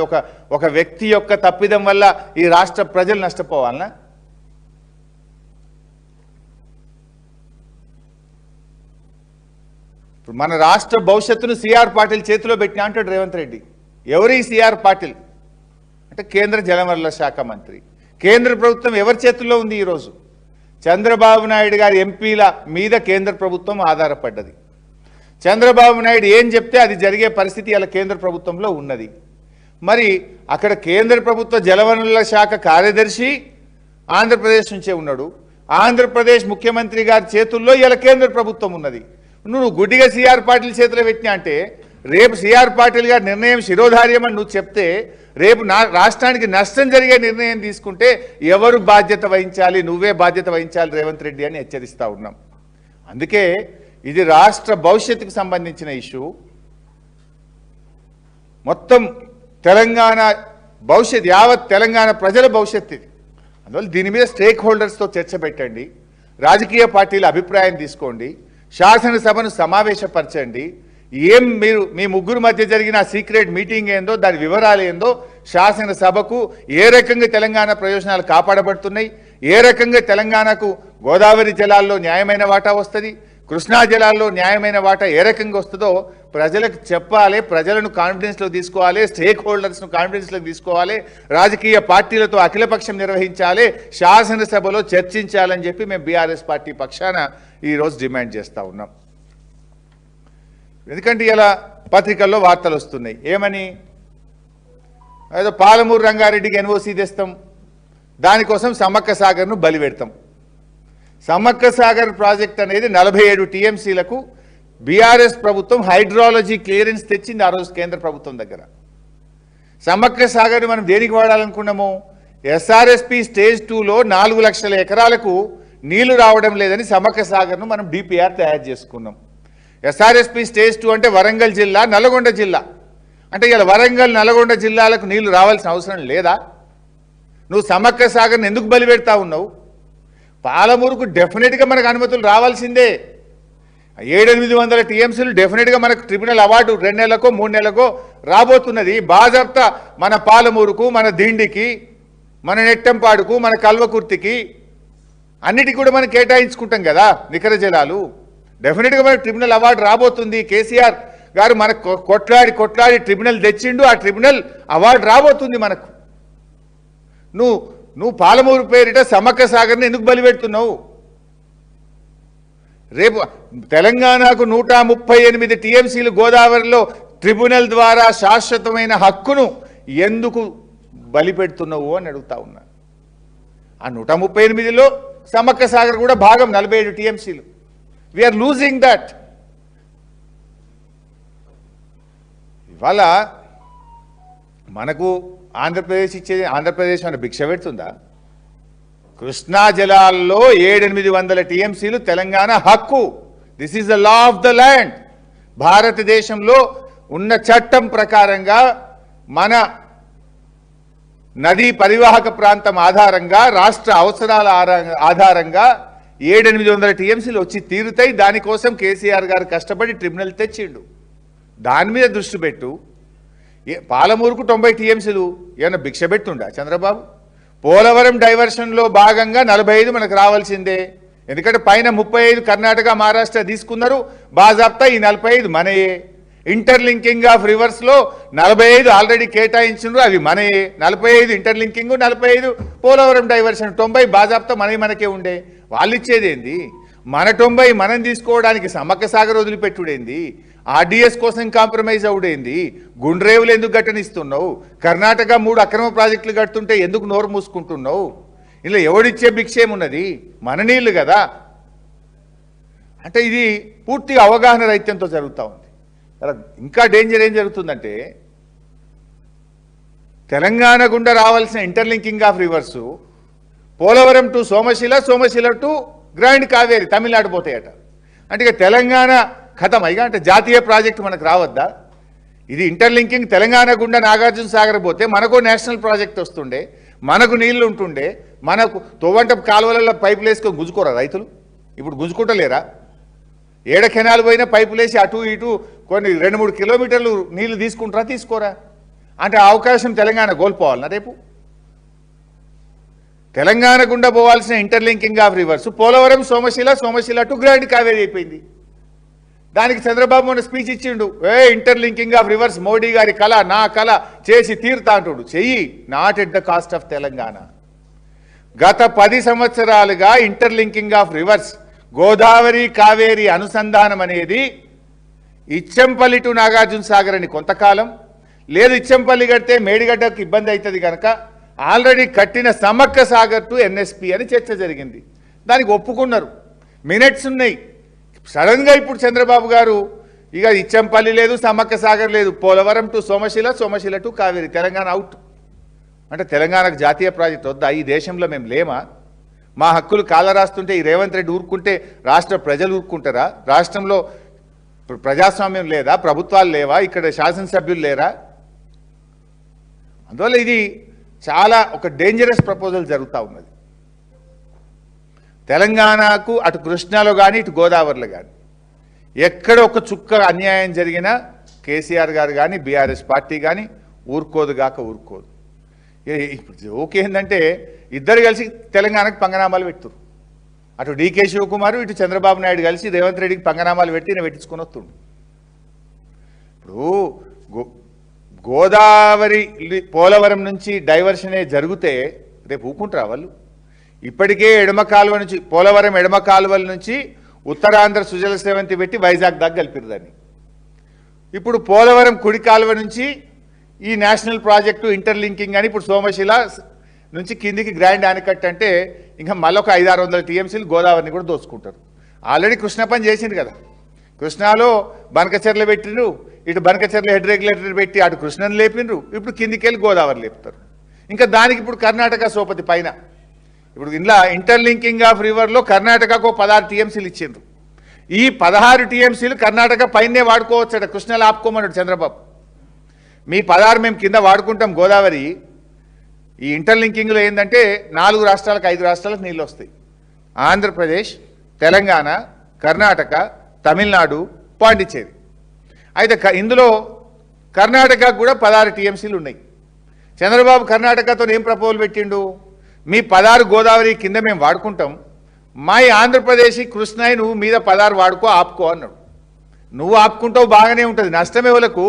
ఒక వ్యక్తి యొక్క తప్పిదం వల్ల ఈ రాష్ట్ర ప్రజలు నష్టపోవాలనా? మన రాష్ట్ర భవిష్యత్తును సిఆర్ పాటిల్ చేతిలో పెట్టినా అంటాడు రేవంత్ రెడ్డి. ఎవరు ఈ సిఆర్ పాటిల్ అంటే కేంద్ర జలవనరుల శాఖ మంత్రి. కేంద్ర ప్రభుత్వం ఎవరి చేతుల్లో ఉంది ఈరోజు? చంద్రబాబు నాయుడు గారి ఎంపీల మీద కేంద్ర ప్రభుత్వం ఆధారపడ్డది. చంద్రబాబు నాయుడు ఏం చెప్తే అది జరిగే పరిస్థితి అలా కేంద్ర ప్రభుత్వంలో ఉన్నది. మరి అక్కడ కేంద్ర ప్రభుత్వ జలవనరుల శాఖ కార్యదర్శి ఆంధ్రప్రదేశ్ నుంచే ఉన్నాడు. ఆంధ్రప్రదేశ్ ముఖ్యమంత్రి గారి చేతుల్లో ఇలా కేంద్ర ప్రభుత్వం ఉన్నది. నువ్వు గుడ్డిగా సిఆర్ పాటిల్ చేతిలో పెట్టినా అంటే రేపు సిఆర్ పాటిల్ గారి నిర్ణయం శిరోధార్యం అని నువ్వు చెప్తే రేపు రాష్ట్రానికి నష్టం జరిగే నిర్ణయం తీసుకుంటే ఎవరు బాధ్యత వహించాలి? నువ్వే బాధ్యత వహించాలి రేవంత్ రెడ్డి అని హెచ్చరిస్తూ ఉన్నాం. అందుకే ఇది రాష్ట్ర భవిష్యత్తుకు సంబంధించిన ఇష్యూ. మొత్తం తెలంగాణ భవిష్యత్, యావత్ తెలంగాణ ప్రజల భవిష్యత్తు ఇది. అందువల్ల దీని మీద స్టేక్ హోల్డర్స్తో చర్చ పెట్టండి, రాజకీయ పార్టీల అభిప్రాయం తీసుకోండి, శాసనసభను సమావేశపరచండి. మీరు మీ ముగ్గురు మధ్య జరిగిన సీక్రెట్ మీటింగ్ ఏందో, దాని వివరాలు ఏందో, శాసనసభకు ఏ రకంగా తెలంగాణ ప్రయోజనాలు కాపాడబడుతున్నాయి, ఏ రకంగా తెలంగాణకు గోదావరి జలాల్లో న్యాయమైన వాటా వస్తుంది, కృష్ణా జలాల్లో న్యాయమైన వాటా ఏ రకంగా వస్తుందో ప్రజలకు చెప్పాలి, ప్రజలను కాన్ఫిడెన్స్లో తీసుకోవాలి, స్టేక్ హోల్డర్స్ను కాన్ఫిడెన్స్లోకి తీసుకోవాలి, రాజకీయ పార్టీలతో అఖిలపక్షం నిర్వహించాలి, శాసనసభలో చర్చించాలని చెప్పి మేము బీఆర్ఎస్ పార్టీ పక్షాన ఈరోజు డిమాండ్ చేస్తూ ఉన్నాం. ఎందుకంటే ఇలా పత్రికల్లో వార్తలు వస్తున్నాయి ఏమని, ఏదో పాలమూరు రంగారెడ్డికి ఎన్ఓసీ తెస్తాం, దానికోసం సమ్మక్క సాగర్ను బలి పెడతాం. సమ్మక్క సాగర్ ప్రాజెక్ట్ అనేది 47 టీఎంసీలకు బీఆర్ఎస్ ప్రభుత్వం హైడ్రాలజీ క్లియరెన్స్ తెచ్చింది ఆ రోజు కేంద్ర ప్రభుత్వం దగ్గర. సమ్మక్క సాగర్ని మనం దేనికి వాడాలనుకున్నాము? ఎస్ఆర్ఎస్పి స్టేజ్ 2లో 4 లక్షల ఎకరాలకు నీళ్లు రావడం లేదని సమ్మక్క సాగర్ను మనం డిపిఆర్ తయారు చేసుకున్నాం. ఎస్ఆర్ఎస్పి స్టేజ్ 2 అంటే వరంగల్ జిల్లా, నల్గొండ జిల్లా. అంటే ఇలా వరంగల్, నల్గొండ జిల్లాలకు నీళ్లు రావాల్సిన అవసరం లేదా? నువ్వు సమ్మక్క సాగర్ని ఎందుకు బలి పెడతా ఉన్నావు? పాలమూరుకు డెఫినెట్గా మనకు అనుమతులు రావాల్సిందే. 700-800 టీఎంసీలు డెఫినెట్గా మనకు ట్రిబ్యునల్ అవార్డు 2 నెలలకో 3 నెలలకో రాబోతున్నది. బాజాప్తా మన పాలమూరుకు, మన దిండికి, మన నెట్టంపాడుకు, మన కల్వకుర్తికి అన్నిటికీ కూడా మనం కేటాయించుకుంటాం కదా నికర జలాలు. డెఫినెట్గా మనకు ట్రిబ్యునల్ అవార్డు రాబోతుంది. కేసీఆర్ గారు మనకు కొట్లాడి ట్రిబ్యునల్ తెచ్చిండు. ఆ ట్రిబ్యునల్ అవార్డు రాబోతుంది మనకు. నువ్వు పాలమూరు పేరిట సమ్మక్క సాగర్ని ఎందుకు బలిపెడుతున్నావు? రేపు తెలంగాణకు 138 టీఎంసీలు గోదావరిలో ట్రిబ్యునల్ ద్వారా శాశ్వతమైన హక్కును ఎందుకు బలిపెడుతున్నావు అని అడుగుతా ఉన్నా. ఆ 138లో సమ్మక్క సాగర్ కూడా భాగం 47 టీఎంసీలు. We're losing that. ఇవాళ మనకు ఆంధ్రప్రదేశ్ ఇచ్చేది, ఆంధ్రప్రదేశ్ మన భిక్ష పెడుతుందా? కృష్ణా జలాల్లో 700-800 టీఎంసీలు తెలంగాణ హక్కు. This is the law of the land. భారతదేశంలో ఉన్న చట్టం ప్రకారంగా మన నదీ పరివాహక ప్రాంతం ఆధారంగా, రాష్ట్ర అవసరాల ఆధారంగా 700-800 టీఎంసీలు వచ్చి తీరుతాయి. దానికోసం కేసీఆర్ గారు కష్టపడి ట్రిబ్యునల్ తెచ్చిండు. దాని మీద దృష్టి పెట్టు. పాలమూరుకు 90 టీఎంసీలు ఏమైనా భిక్ష పెట్టుండా చంద్రబాబు? పోలవరం డైవర్షన్లో భాగంగా 45 మనకు రావాల్సిందే. ఎందుకంటే పైన 35 కర్ణాటక, మహారాష్ట్ర తీసుకున్నారు. బాజాప్తా ఈ 45 మనయే. ఇంటర్లింకింగ్ ఆఫ్ రివర్స్లో 45 ఆల్రెడీ కేటాయించిండ్రు, అవి మనయే. 45 ఇంటర్లింకింగ్, 45 పోలవరం డైవర్షన్, 90 బాజాప్తా మనకే ఉండే. వాళ్ళు ఇచ్చేది ఏంది? మన 90 మనం తీసుకోవడానికి సమ్మక్క సాగర్ వదిలిపెట్టుడేంది? ఆర్డీఎస్ కోసం కాంప్రమైజ్ అవుడేంది? గుండ్రేవులు ఎందుకు గట్టనిస్తున్నావు? కర్ణాటక 3 అక్రమ ప్రాజెక్టులు కడుతుంటే ఎందుకు నోరు మూసుకుంటున్నావు? ఇలా ఎవడిచ్చే భిక్షేమున్నది? మన నీళ్లు కదా. అంటే ఇది పూర్తిగా అవగాహన రహిత్యంతో జరుగుతూ ఉంది. ఇంకా డేంజర్ ఏం జరుగుతుందంటే, తెలంగాణ గుండా రావాల్సిన interlinking of reverse Polavaram to Somasila, Somasila to grand Kaveri Tamil Nadu పోతాయట. అంటే ఇక తెలంగాణ ఖతం అయిగా, అంటే జాతీయ ప్రాజెక్టు మనకు రావద్దా? ఇది ఇంటర్లింకింగ్ తెలంగాణ గుండా నాగార్జున సాగర్ పోతే మనకు నేషనల్ ప్రాజెక్ట్ వస్తుండే, మనకు నీళ్లు ఉంటుండే. మనకు తోవంట కాలువలలో పైపులు వేసుకొని గుంజుకోరా రైతులు? ఇప్పుడు గుంజుకుంటలేరా? ఏడ కెనాలు పోయినా పైపులు వేసి అటు ఇటు కొన్ని 2-3 కిలోమీటర్లు నీళ్లు తీసుకుంటారా? తీసుకోరా? అంటే అవకాశం తెలంగాణ కోల్పోవాలన్నా రేపు? తెలంగాణ గుండా పోవాల్సిన interlinking of reverse Polavaram, Somasila, Somasila to grand Kaveri అయిపోయింది. దానికి చంద్రబాబు మొన్న స్పీచ్ ఇచ్చిండు. ఇంటర్లింకింగ్ ఆఫ్ రివర్స్ మోడీ గారి కళ, నా కళ, చేసి తీరుతా అంటుడు. చెయ్యి, not at the cost of Telangana. గత 10 సంవత్సరాలుగా interlinking of reverse Godavari Kaveri అనుసంధానం అనేది ఇచ్చంపల్లి టు నాగార్జున సాగర్ అని కొంతకాలం, లేదు ఇచ్చంపల్లి కడితే మేడిగడ్డకు ఇబ్బంది అవుతుంది కనుక ఆల్రెడీ కట్టిన సమ్మక్క సాగర్ టు ఎన్ఎస్పి అని చర్చ జరిగింది. దానికి ఒప్పుకున్నారు, మినిట్స్ ఉన్నాయి. సడన్గా ఇప్పుడు చంద్రబాబు గారు ఇక ఇచ్చంపల్లి లేదు, సమ్మక్క సాగర్ లేదు, Polavaram to Somasila, Somasila to Kaveri, Telangana out. అంటే తెలంగాణకు జాతీయ ప్రాజెక్ట్ వద్దా? ఈ దేశంలో మేము లేమా? మా హక్కులు కాలరాస్తుంటే ఈ రేవంత్ రెడ్డి ఊరుకుంటే రాష్ట్ర ప్రజలు ఊరుకుంటారా? రాష్ట్రంలో ప్రజాస్వామ్యం లేదా? ప్రభుత్వాలు లేవా? ఇక్కడ శాసనసభ్యులు లేరా? అందువల్ల ఇది చాలా ఒక డేంజరస్ ప్రపోజల్ జరుగుతూ ఉన్నది. తెలంగాణకు అటు కృష్ణాలో కానీ ఇటు గోదావరిలో కానీ ఎక్కడ ఒక చుక్క అన్యాయం జరిగినా కేసీఆర్ గారు కానీ బీఆర్ఎస్ పార్టీ కానీ ఊరుకోదు. ఇప్పుడు ఓకే ఏంటంటే ఇద్దరు కలిసి తెలంగాణకు పంగనామాలు పెడుతురు. అటు డీకే శివకుమార్, ఇటు చంద్రబాబు నాయుడు కలిసి రేవంత్ రెడ్డికి పంగనామాలు పెట్టి నేను పెట్టించుకొని వస్తుండు. ఇప్పుడు గోదావరి పోలవరం నుంచి డైవర్షనే జరిగితే రేపు ఊకుంటారా వాళ్ళు? ఇప్పటికే ఎడమ కాలువ నుంచి, పోలవరం ఎడమ కాలువల నుంచి ఉత్తరాంధ్ర సుజల సేవంతి పెట్టి వైజాగ్ దాకా కలిపిరు దాన్ని. ఇప్పుడు పోలవరం కుడి కాలువ నుంచి ఈ నేషనల్ ప్రాజెక్టు ఇంటర్లింకింగ్ అని ఇప్పుడు సోమశిల నుంచి కిందికి గ్రాండ్ ఆనకట్ట అంటే ఇంకా మళ్ళీ ఒక 500-600 టీఎంసీలు గోదావరిని కూడా దోచుకుంటారు. ఆల్రెడీ కృష్ణ పని చేసింది కదా. కృష్ణాలో బనకచెర్ల పెట్టిండ్రు, ఇటు బనకచెర్ల హెడ్ రెగ్యులేటర్ పెట్టి అటు కృష్ణను లేపిండ్రు, ఇప్పుడు కిందికి వెళ్ళి గోదావరి లేపుతారు. ఇంకా దానికి ఇప్పుడు కర్ణాటక సోపతి పైన. ఇప్పుడు ఇంట్లో ఇంటర్లింకింగ్ ఆఫ్ రివర్లో కర్ణాటకకు 16 టీఎంసీలు ఇచ్చిండ్రు. ఈ 16 టీఎంసీలు కర్ణాటక పైనే వాడుకోవచ్చట. కృష్ణలో ఆపుకోమన్నాడు చంద్రబాబు. మీ 16 మేము కింద వాడుకుంటాం గోదావరి. ఈ ఇంటర్లింకింగ్లో ఏంటంటే 4 రాష్ట్రాలకు 5 రాష్ట్రాలకు నీళ్ళు వస్తాయి. ఆంధ్రప్రదేశ్, తెలంగాణ, కర్ణాటక, తమిళనాడు, పాండిచ్చేరి. అయితే ఇందులో కర్ణాటకకు కూడా 16 టీఎంసీలు ఉన్నాయి. చంద్రబాబు కర్ణాటకతో ఏం ప్రపోజల్ పెట్టిండు? మీ 16 గోదావరి కింద మేము వాడుకుంటాం, మా ఆంధ్రప్రదేశ్ కృష్ణాయి నువ్వు మీద 16 వాడుకో, ఆపుకో అన్నాడు. నువ్వు ఆపుకుంటావు బాగానే ఉంటుంది, నష్టమే వాళ్ళకు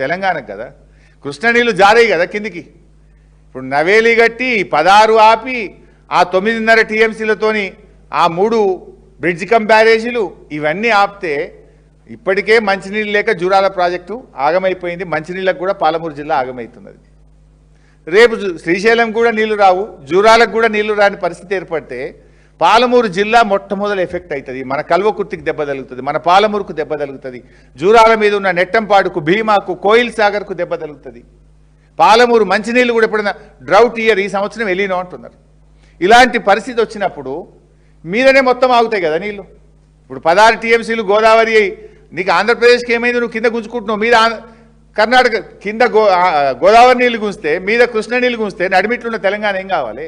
తెలంగాణకు కదా. కృష్ణ నీళ్ళు జారాయి కదా కిందికి. ఇప్పుడు నవేలి గట్టి 16 ఆపి ఆ 9.5 టీఎంసీలతోని ఆ 3 బ్రిడ్జ్ కమ్ బ్యారేజీలు ఇవన్నీ ఆపితే ఇప్పటికే మంచినీళ్ళు లేక జూరాల ప్రాజెక్టు ఆగమైపోయింది. మంచినీళ్ళకు కూడా పాలమూరు జిల్లా ఆగమవుతున్నది. రేపు శ్రీశైలం కూడా నీళ్లు రావు, జూరాలకు కూడా నీళ్లు రాని పరిస్థితి ఏర్పడితే పాలమూరు జిల్లా మొట్టమొదటి ఎఫెక్ట్ అవుతుంది. మన కల్వకుర్తికి దెబ్బ తగులుతుంది, మన పాలమూరుకు దెబ్బ తగులుతుంది, జూరాల మీద ఉన్న నెట్టంపాడుకు, భీమాకు, కోయిల్ సాగర్కు దెబ్బ తగులుతుంది. పాలమూరు మంచినీళ్ళు కూడా ఎప్పుడైనా డ్రౌట్ ఇయర్ ఈ సంవత్సరం వెళ్ళినా అంటున్నారు. ఇలాంటి పరిస్థితి వచ్చినప్పుడు మీదనే మొత్తం ఆగుతాయి కదా నీళ్ళు. ఇప్పుడు 16 టీఎంసీలు గోదావరి, నీకు ఆంధ్రప్రదేశ్కి ఏమైంది? నువ్వు కింద గుంజుకుంటున్నావు, మీద కర్ణాటక కింద గోదావరి నీళ్ళు గుంజితే, మీద కృష్ణ నీళ్ళు గుంజితే నడిమిట్లున్న తెలంగాణ ఏం కావాలి?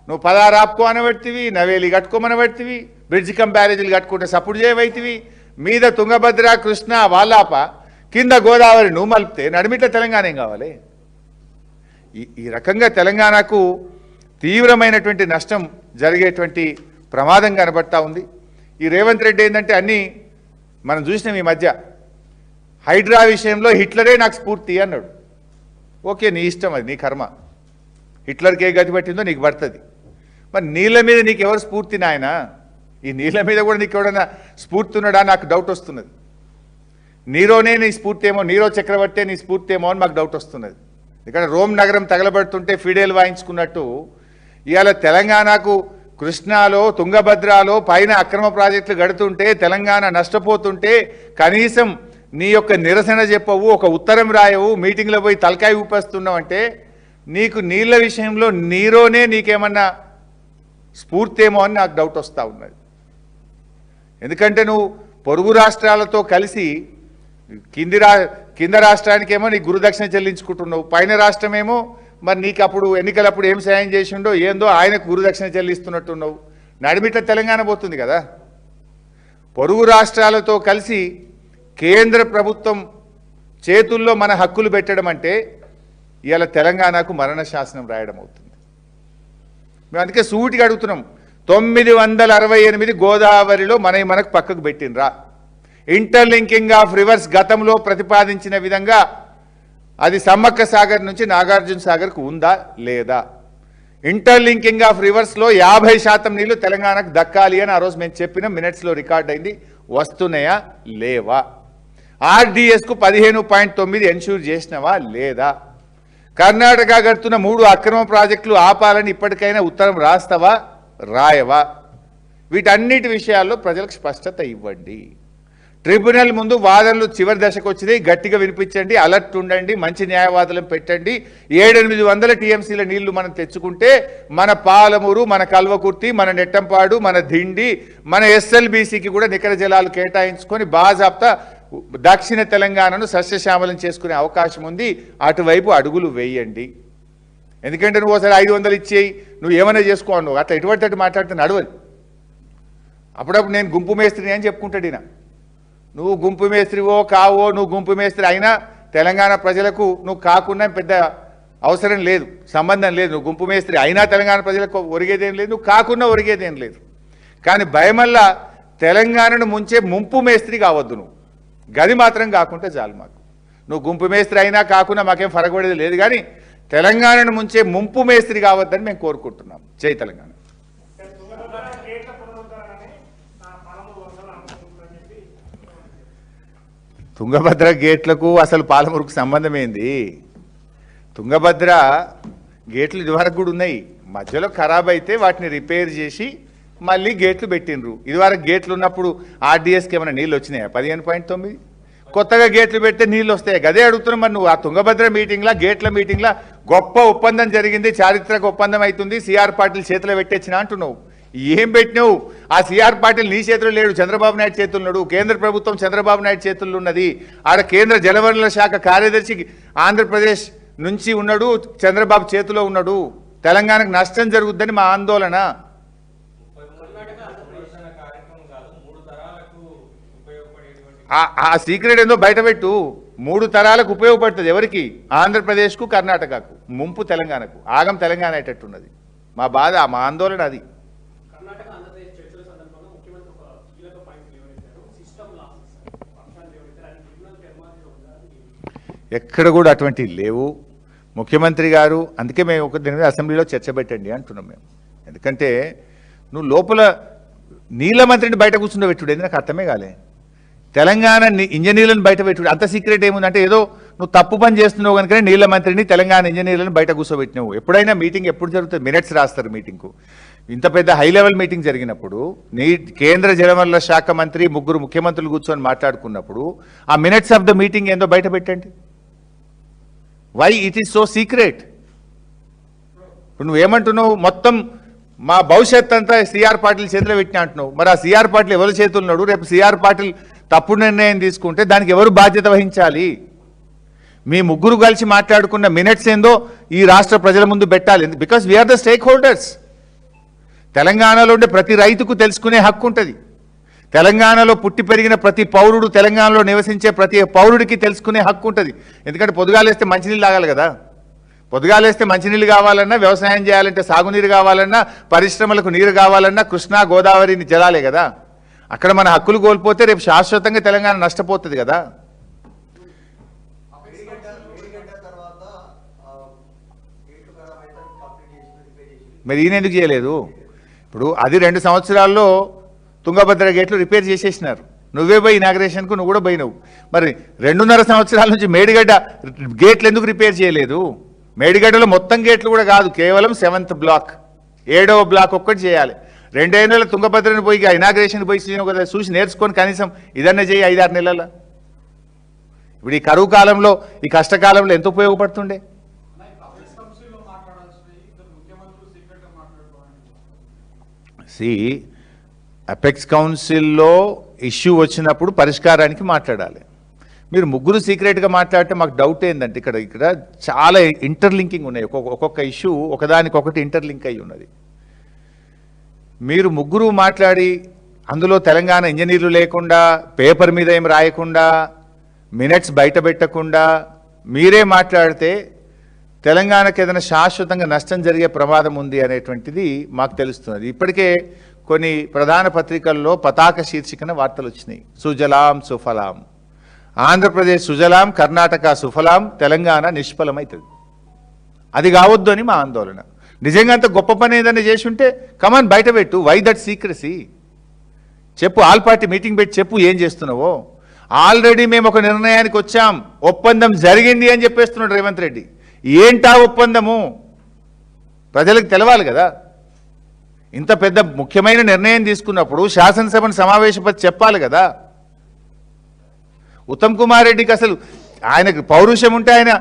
నువ్వు 16 ఆపుకో అనబెడితివి, నవేలి కట్టుకోమనబెడితివి, బ్రిడ్జ్ కమ్ బ్యారేజీలు కట్టుకుంటే సపోర్ట్ చేయవైతివి, మీద తుంగభద్ర, కృష్ణ వాల్లాప, కింద గోదావరి నువ్వు మలిపితే నడిమిట్ల తెలంగాణ ఏం కావాలి? ఈ రకంగా తెలంగాణకు తీవ్రమైనటువంటి నష్టం జరిగేటువంటి ప్రమాదం కనబడతా ఉంది. ఈ రేవంత్ రెడ్డి ఏంటంటే అన్నీ మనం చూసినాం ఈ మధ్య. హైడ్రా విషయంలో హిట్లరే నాకు స్ఫూర్తి అన్నాడు. ఓకే, నీ ఇష్టం, అది నీ కర్మ. హిట్లర్కి ఏ గతి పట్టిందో నీకు పడుతుంది. మరి నీళ్ళ మీద నీకు ఎవరు స్ఫూర్తి నాయన? ఈ నీళ్ళ మీద కూడా నీకు ఎవడన్నా స్ఫూర్తి ఉన్నాడా? నాకు డౌట్ వస్తున్నది. నీరోనే నీ స్ఫూర్తి ఏమో, నీరో చక్రవర్తే నీ స్ఫూర్తి ఏమో అని మాకు డౌట్ వస్తున్నది. ఇక్కడ రోమ్ నగరం తగలబడుతుంటే ఫిడేల్ వాయించుకున్నట్టు ఇవాళ తెలంగాణకు కృష్ణాలో, తుంగభద్రాలో పైన అక్రమ ప్రాజెక్టులు గడుతుంటే, తెలంగాణ నష్టపోతుంటే కనీసం నీ యొక్క నిరసన చెప్పవు, ఒక ఉత్తరం రాయవు, మీటింగ్లో పోయి తలకాయ ఊపేస్తున్నావు అంటే నీకు నీళ్ళ విషయంలో నీరోనే నీకేమన్నా స్ఫూర్తి ఏమో అని నాకు డౌట్ వస్తూ ఉన్నది. ఎందుకంటే నువ్వు పొరుగు రాష్ట్రాలతో కలిసి కింద రాష్ట్రానికేమో నీ గురుదక్షిణ చెల్లించుకుంటున్నావు, పైన రాష్ట్రమేమో మరి నీకు అప్పుడు ఎన్నికలప్పుడు ఏం సాయం చేసిండో ఏందో ఆయనకు గురుదక్షిణ చెల్లిస్తున్నట్టున్నావు. నడిమిట్ల తెలంగాణ పోతుంది కదా. పొరుగు రాష్ట్రాలతో కలిసి కేంద్ర ప్రభుత్వం చేతుల్లో మన హక్కులు పెట్టడం అంటే ఇవాళ తెలంగాణకు మరణ శాసనం రాయడం అవుతుంది. మేము అందుకే సూటిగా అడుగుతున్నాం, 968 గోదావరిలో మనకు పక్కకు పెట్టినరా? ఇంటర్లింకింగ్ ఆఫ్ రివర్స్ గతంలో ప్రతిపాదించిన విధంగా అది సమ్మక్క సాగర్ నుంచి నాగార్జున సాగర్కు ఉందా లేదా? ఇంటర్లింకింగ్ ఆఫ్ రివర్స్లో 50% నీళ్లు తెలంగాణకు దక్కాలి అని ఆ రోజు మేము చెప్పిన మినిట్స్లో రికార్డ్ అయింది. వస్తున్నాయా లేవా? ఆర్డీఎస్కు 15.9 ఎన్ష్యూర్ చేసినవా లేదా? కర్ణాటక గడుతున్న 3 అక్రమ ప్రాజెక్టులు ఆపాలని ఇప్పటికైనా ఉత్తరం రాస్తావా రాయవా? వీటన్నిటి విషయాల్లో ప్రజలకు స్పష్టత ఇవ్వండి. ట్రిబ్యునల్ ముందు వాదనలు చివరి దశకు వచ్చినాయి, గట్టిగా వినిపించండి, అలర్ట్ ఉండండి, మంచి న్యాయవాదులను పెట్టండి. 700-800 టీఎంసీల నీళ్లు మనం తెచ్చుకుంటే మన పాలమూరు, మన కల్వకుర్తి, మన నెట్టంపాడు, మన దిండి, మన ఎస్ఎల్బీసీకి కూడా నికర జలాలు కేటాయించుకొని బాజాప్తా దక్షిణ తెలంగాణను సస్యశ్యామలం చేసుకునే అవకాశం ఉంది. అటువైపు అడుగులు వేయండి. ఎందుకంటే నువ్వు ఒకసారి 500 ఇచ్చేయి, నువ్వు ఏమైనా చేసుకోండు, అట్లా ఎటువంటి మాట్లాడితే నడవదు. అప్పుడప్పుడు నేను గుంపు మేస్త్రిని అని చెప్పుకుంటాడు ఈయన. నువ్వు గుంపు మేస్త్రివో కావో, నువ్వు గుంపు మేస్త్రి అయినా తెలంగాణ ప్రజలకు నువ్వు కాకుండా పెద్ద అవసరం లేదు, సంబంధం లేదు. నువ్వు గుంపు మేస్త్రి అయినా తెలంగాణ ప్రజలకు ఒరిగేదేం లేదు, నువ్వు కాకుండా ఒరిగేదేం లేదు. కానీ భయమల్లా తెలంగాణను ముంచే ముంపు మేస్త్రి కావద్దు. నువ్వు గది మాత్రం కాకుంటే చాలు మాకు. నువ్వు గుంపు మేస్త్రి అయినా కాకుండా మాకేం ఫరకపడేది లేదు, కానీ తెలంగాణను ముంచే ముంపు మేస్త్రి కావద్దని మేము కోరుకుంటున్నాం. జై తెలంగాణ. తుంగభద్ర గేట్లకు అసలు పాలమూరుకు సంబంధం ఏంది? తుంగభద్ర గేట్లు ఇదివరకు కూడా ఉన్నాయి, మధ్యలో ఖరాబ్ అయితే వాటిని రిపేర్ చేసి మళ్ళీ గేట్లు పెట్టినరు. ఇదివరకు గేట్లు ఉన్నప్పుడు ఆర్డీఎస్కి ఏమైనా నీళ్ళు వచ్చినాయా? 15.9. కొత్తగా గేట్లు పెడితే నీళ్ళు వస్తాయి. గదే అడుగుతున్నాం. మరి నువ్వు ఆ తుంగభద్ర మీటింగ్లా, గేట్ల మీటింగ్లా గొప్ప ఒప్పందం జరిగింది, చారిత్రక ఒప్పందం అవుతుంది, సిఆర్ పాటిల్ చేతిలో పెట్టేచ్చినా అంటున్నావు. ఏం పెట్టినావు? ఆ సిఆర్ పాటిల్ నీ చేతిలో లేడు, చంద్రబాబు నాయుడు చేతుల్లో ఉన్నాడు. కేంద్ర ప్రభుత్వం చంద్రబాబు నాయుడు చేతుల్లో ఉన్నది. ఆడ కేంద్ర జలవనరుల శాఖ కార్యదర్శి ఆంధ్రప్రదేశ్ నుంచి ఉన్నాడు, చంద్రబాబు చేతిలో ఉన్నాడు. తెలంగాణకు నష్టం జరుగుద్దని మా ఆందోళన. ఆ సీక్రెట్ ఏందో బయటపెట్టు. 3 తరాలకు ఉపయోగపడుతుంది. ఎవరికి? ఆంధ్రప్రదేశ్కు, కర్ణాటకకు, ముంపు తెలంగాణకు. ఆగం తెలంగాణ అయ్యేటట్టున్నది. మా బాధ, మా ఆందోళన అది. ఎక్కడ కూడా అటువంటివి లేవు. ముఖ్యమంత్రి గారు అందుకే మేము దీని మీద అసెంబ్లీలో చర్చ పెట్టండి అంటున్నాం మేము. ఎందుకంటే నువ్వు లోపల నీళ్ళ మంత్రిని బయట కూర్చుండబెట్టుడు ఏంది నాకు అర్థమే కాలే. తెలంగాణ ఇంజనీర్లను బయట పెట్టుడు అంత సీక్రెట్ ఏముందంటే ఏదో నువ్వు తప్పు పని చేస్తున్నావు కనుకనే నీళ్ళ మంత్రిని తెలంగాణ ఇంజనీర్లను బయట కూర్చోబెట్టినావు. ఎప్పుడైనా మీటింగ్ ఎప్పుడు జరుగుతుంది? మినిట్స్ రాస్తారు మీటింగ్కు. ఇంత పెద్ద హై లెవెల్ మీటింగ్ జరిగినప్పుడు కేంద్ర జలవనరుల శాఖ మంత్రి 3 ముఖ్యమంత్రులు కూర్చొని మాట్లాడుకున్నప్పుడు ఆ మినిట్స్ ఆఫ్ ద మీటింగ్ ఏందో బయట పెట్టండి. Why it is so secret? ఇప్పుడు నువ్వేమంటున్నావు? మొత్తం మా భవిష్యత్ అంతా సిఆర్ పాటిల్ చేతిలో పెట్టినా అంటున్నావు. మరి ఆ సిఆర్ పాటిల్ ఎవరి చేతులు ఉన్నాడు? రేపు సిఆర్ పాటిల్ తప్పుడు నిర్ణయం తీసుకుంటే దానికి ఎవరు బాధ్యత వహించాలి? మీ 3 కలిసి మాట్లాడుకున్న మినిట్స్ ఏందో ఈ రాష్ట్ర ప్రజల ముందు పెట్టాలి. Because we're the stakeholders. తెలంగాణలో ఉండే ప్రతి రైతుకు తెలుసుకునే హక్కు ఉంటుంది. తెలంగాణలో పుట్టి పెరిగిన ప్రతి పౌరుడు, తెలంగాణలో నివసించే ప్రతి పౌరుడికి తెలుసుకునే హక్కు ఉంటుంది. ఎందుకంటే పొద్దుగాలేస్తే మంచినీళ్ళు తాగాలి కదా. పొద్దుగాలేస్తే మంచినీళ్ళు కావాలన్నా, వ్యవసాయం చేయాలంటే సాగునీరు కావాలన్నా, పరిశ్రమలకు నీరు కావాలన్నా కృష్ణా గోదావరిని జలాలే కదా. అక్కడ మన హక్కులు కోల్పోతే రేపు శాశ్వతంగా తెలంగాణ నష్టపోతుంది కదా. మరి ఈయన ఎందుకు చేయలేదు? ఇప్పుడు అది 2 సంవత్సరాల్లో తుంగభద్ర గేట్లు రిపేర్ చేసేసినారు. నువ్వే పోయి ఇనాగ్రేషన్కు నువ్వు కూడా పోయినావు. మరి 2.5 సంవత్సరాల నుంచి మేడిగడ్డ గేట్లు ఎందుకు రిపేర్ చేయలేదు? మేడిగడ్డలో మొత్తం గేట్లు కూడా కాదు, కేవలం 7th బ్లాక్, 7వ బ్లాక్ ఒక్కటి చేయాలి. 2 నెలల తుంగభద్రని పోయి ఇనాగ్రేషన్ పోయి కదా చూసి నేర్చుకొని కనీసం ఇదన్నా చేయి 5-6 నెలల. ఇప్పుడు ఈ కరువు కాలంలో, ఈ కష్టకాలంలో ఎంత ఉపయోగపడుతుండే? అపెక్స్ కౌన్సిల్లో ఇష్యూ వచ్చినప్పుడు పరిష్కారానికి మాట్లాడాలి. మీరు 3 సీక్రెట్గా మాట్లాడితే మాకు డౌట్ ఏంటంటే ఇక్కడ చాలా ఇంటర్లింకింగ్ ఉన్నాయి. ఒక్కొక్క ఇష్యూ ఒకదానికొకటి ఇంటర్లింక్ అయి ఉన్నది. మీరు 3 మాట్లాడి అందులో తెలంగాణ ఇంజనీర్లు లేకుండా, పేపర్ మీద ఏం రాయకుండా, మినిట్స్ బయట పెట్టకుండా మీరే మాట్లాడితే తెలంగాణకు ఏదైనా శాశ్వతంగా నష్టం జరిగే ప్రమాదం ఉంది అనేటువంటిది మాకు తెలుస్తున్నది. ఇప్పటికే కొన్ని ప్రధాన పత్రికల్లో పతాక శీర్షికన వార్తలు వచ్చినాయి. సుజలాం సుఫలాం, ఆంధ్రప్రదేశ్ సుజలాం, కర్ణాటక సుఫలాం, తెలంగాణ నిష్ఫలమవుతుంది. అది కావద్దు అని మా ఆందోళన. నిజంగా అంత గొప్ప పని ఏదైనా చేసి ఉంటే కమాన్ బయట పెట్టు. Why that secrecy? చెప్పు, ఆల్ పార్టీ మీటింగ్ పెట్టి చెప్పు ఏం చేస్తున్నావో. ఆల్రెడీ మేము ఒక నిర్ణయానికి వచ్చాం, ఒప్పందం జరిగింది అని చెప్పేస్తున్నాడు రేవంత్ రెడ్డి. ఏంటా ఒప్పందము? ప్రజలకు తెలవాలి కదా. ఇంత పెద్ద ముఖ్యమైన నిర్ణయం తీసుకున్నప్పుడు శాసనసభను సమావేశపరిచి చెప్పాలి కదా. ఉత్తమ్ కుమార్ రెడ్డికి అసలు ఆయనకు పౌరుషం ఉంటే ఆయన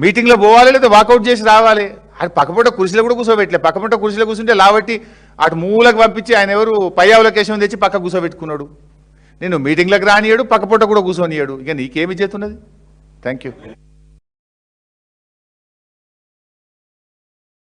మీటింగ్లో పోవాలి, లేదా వాకౌట్ చేసి రావాలి. ఆయన పక్కపూట కుర్చీలో కూడా కూర్చోబెట్టలే. పక్కపూట కుర్చీలో కూర్చుంటే లావట్టి అటు మూలకు పంపించి ఆయన ఎవరు పయ్యావుల కేశవం తెచ్చి పక్క కూర్చోబెట్టుకున్నాడు. నేను మీటింగ్లకు రానియాడు, పక్కపూట కూడా కూర్చొనియాడు. ఇక నీకేమి చేతున్నది? Thank you.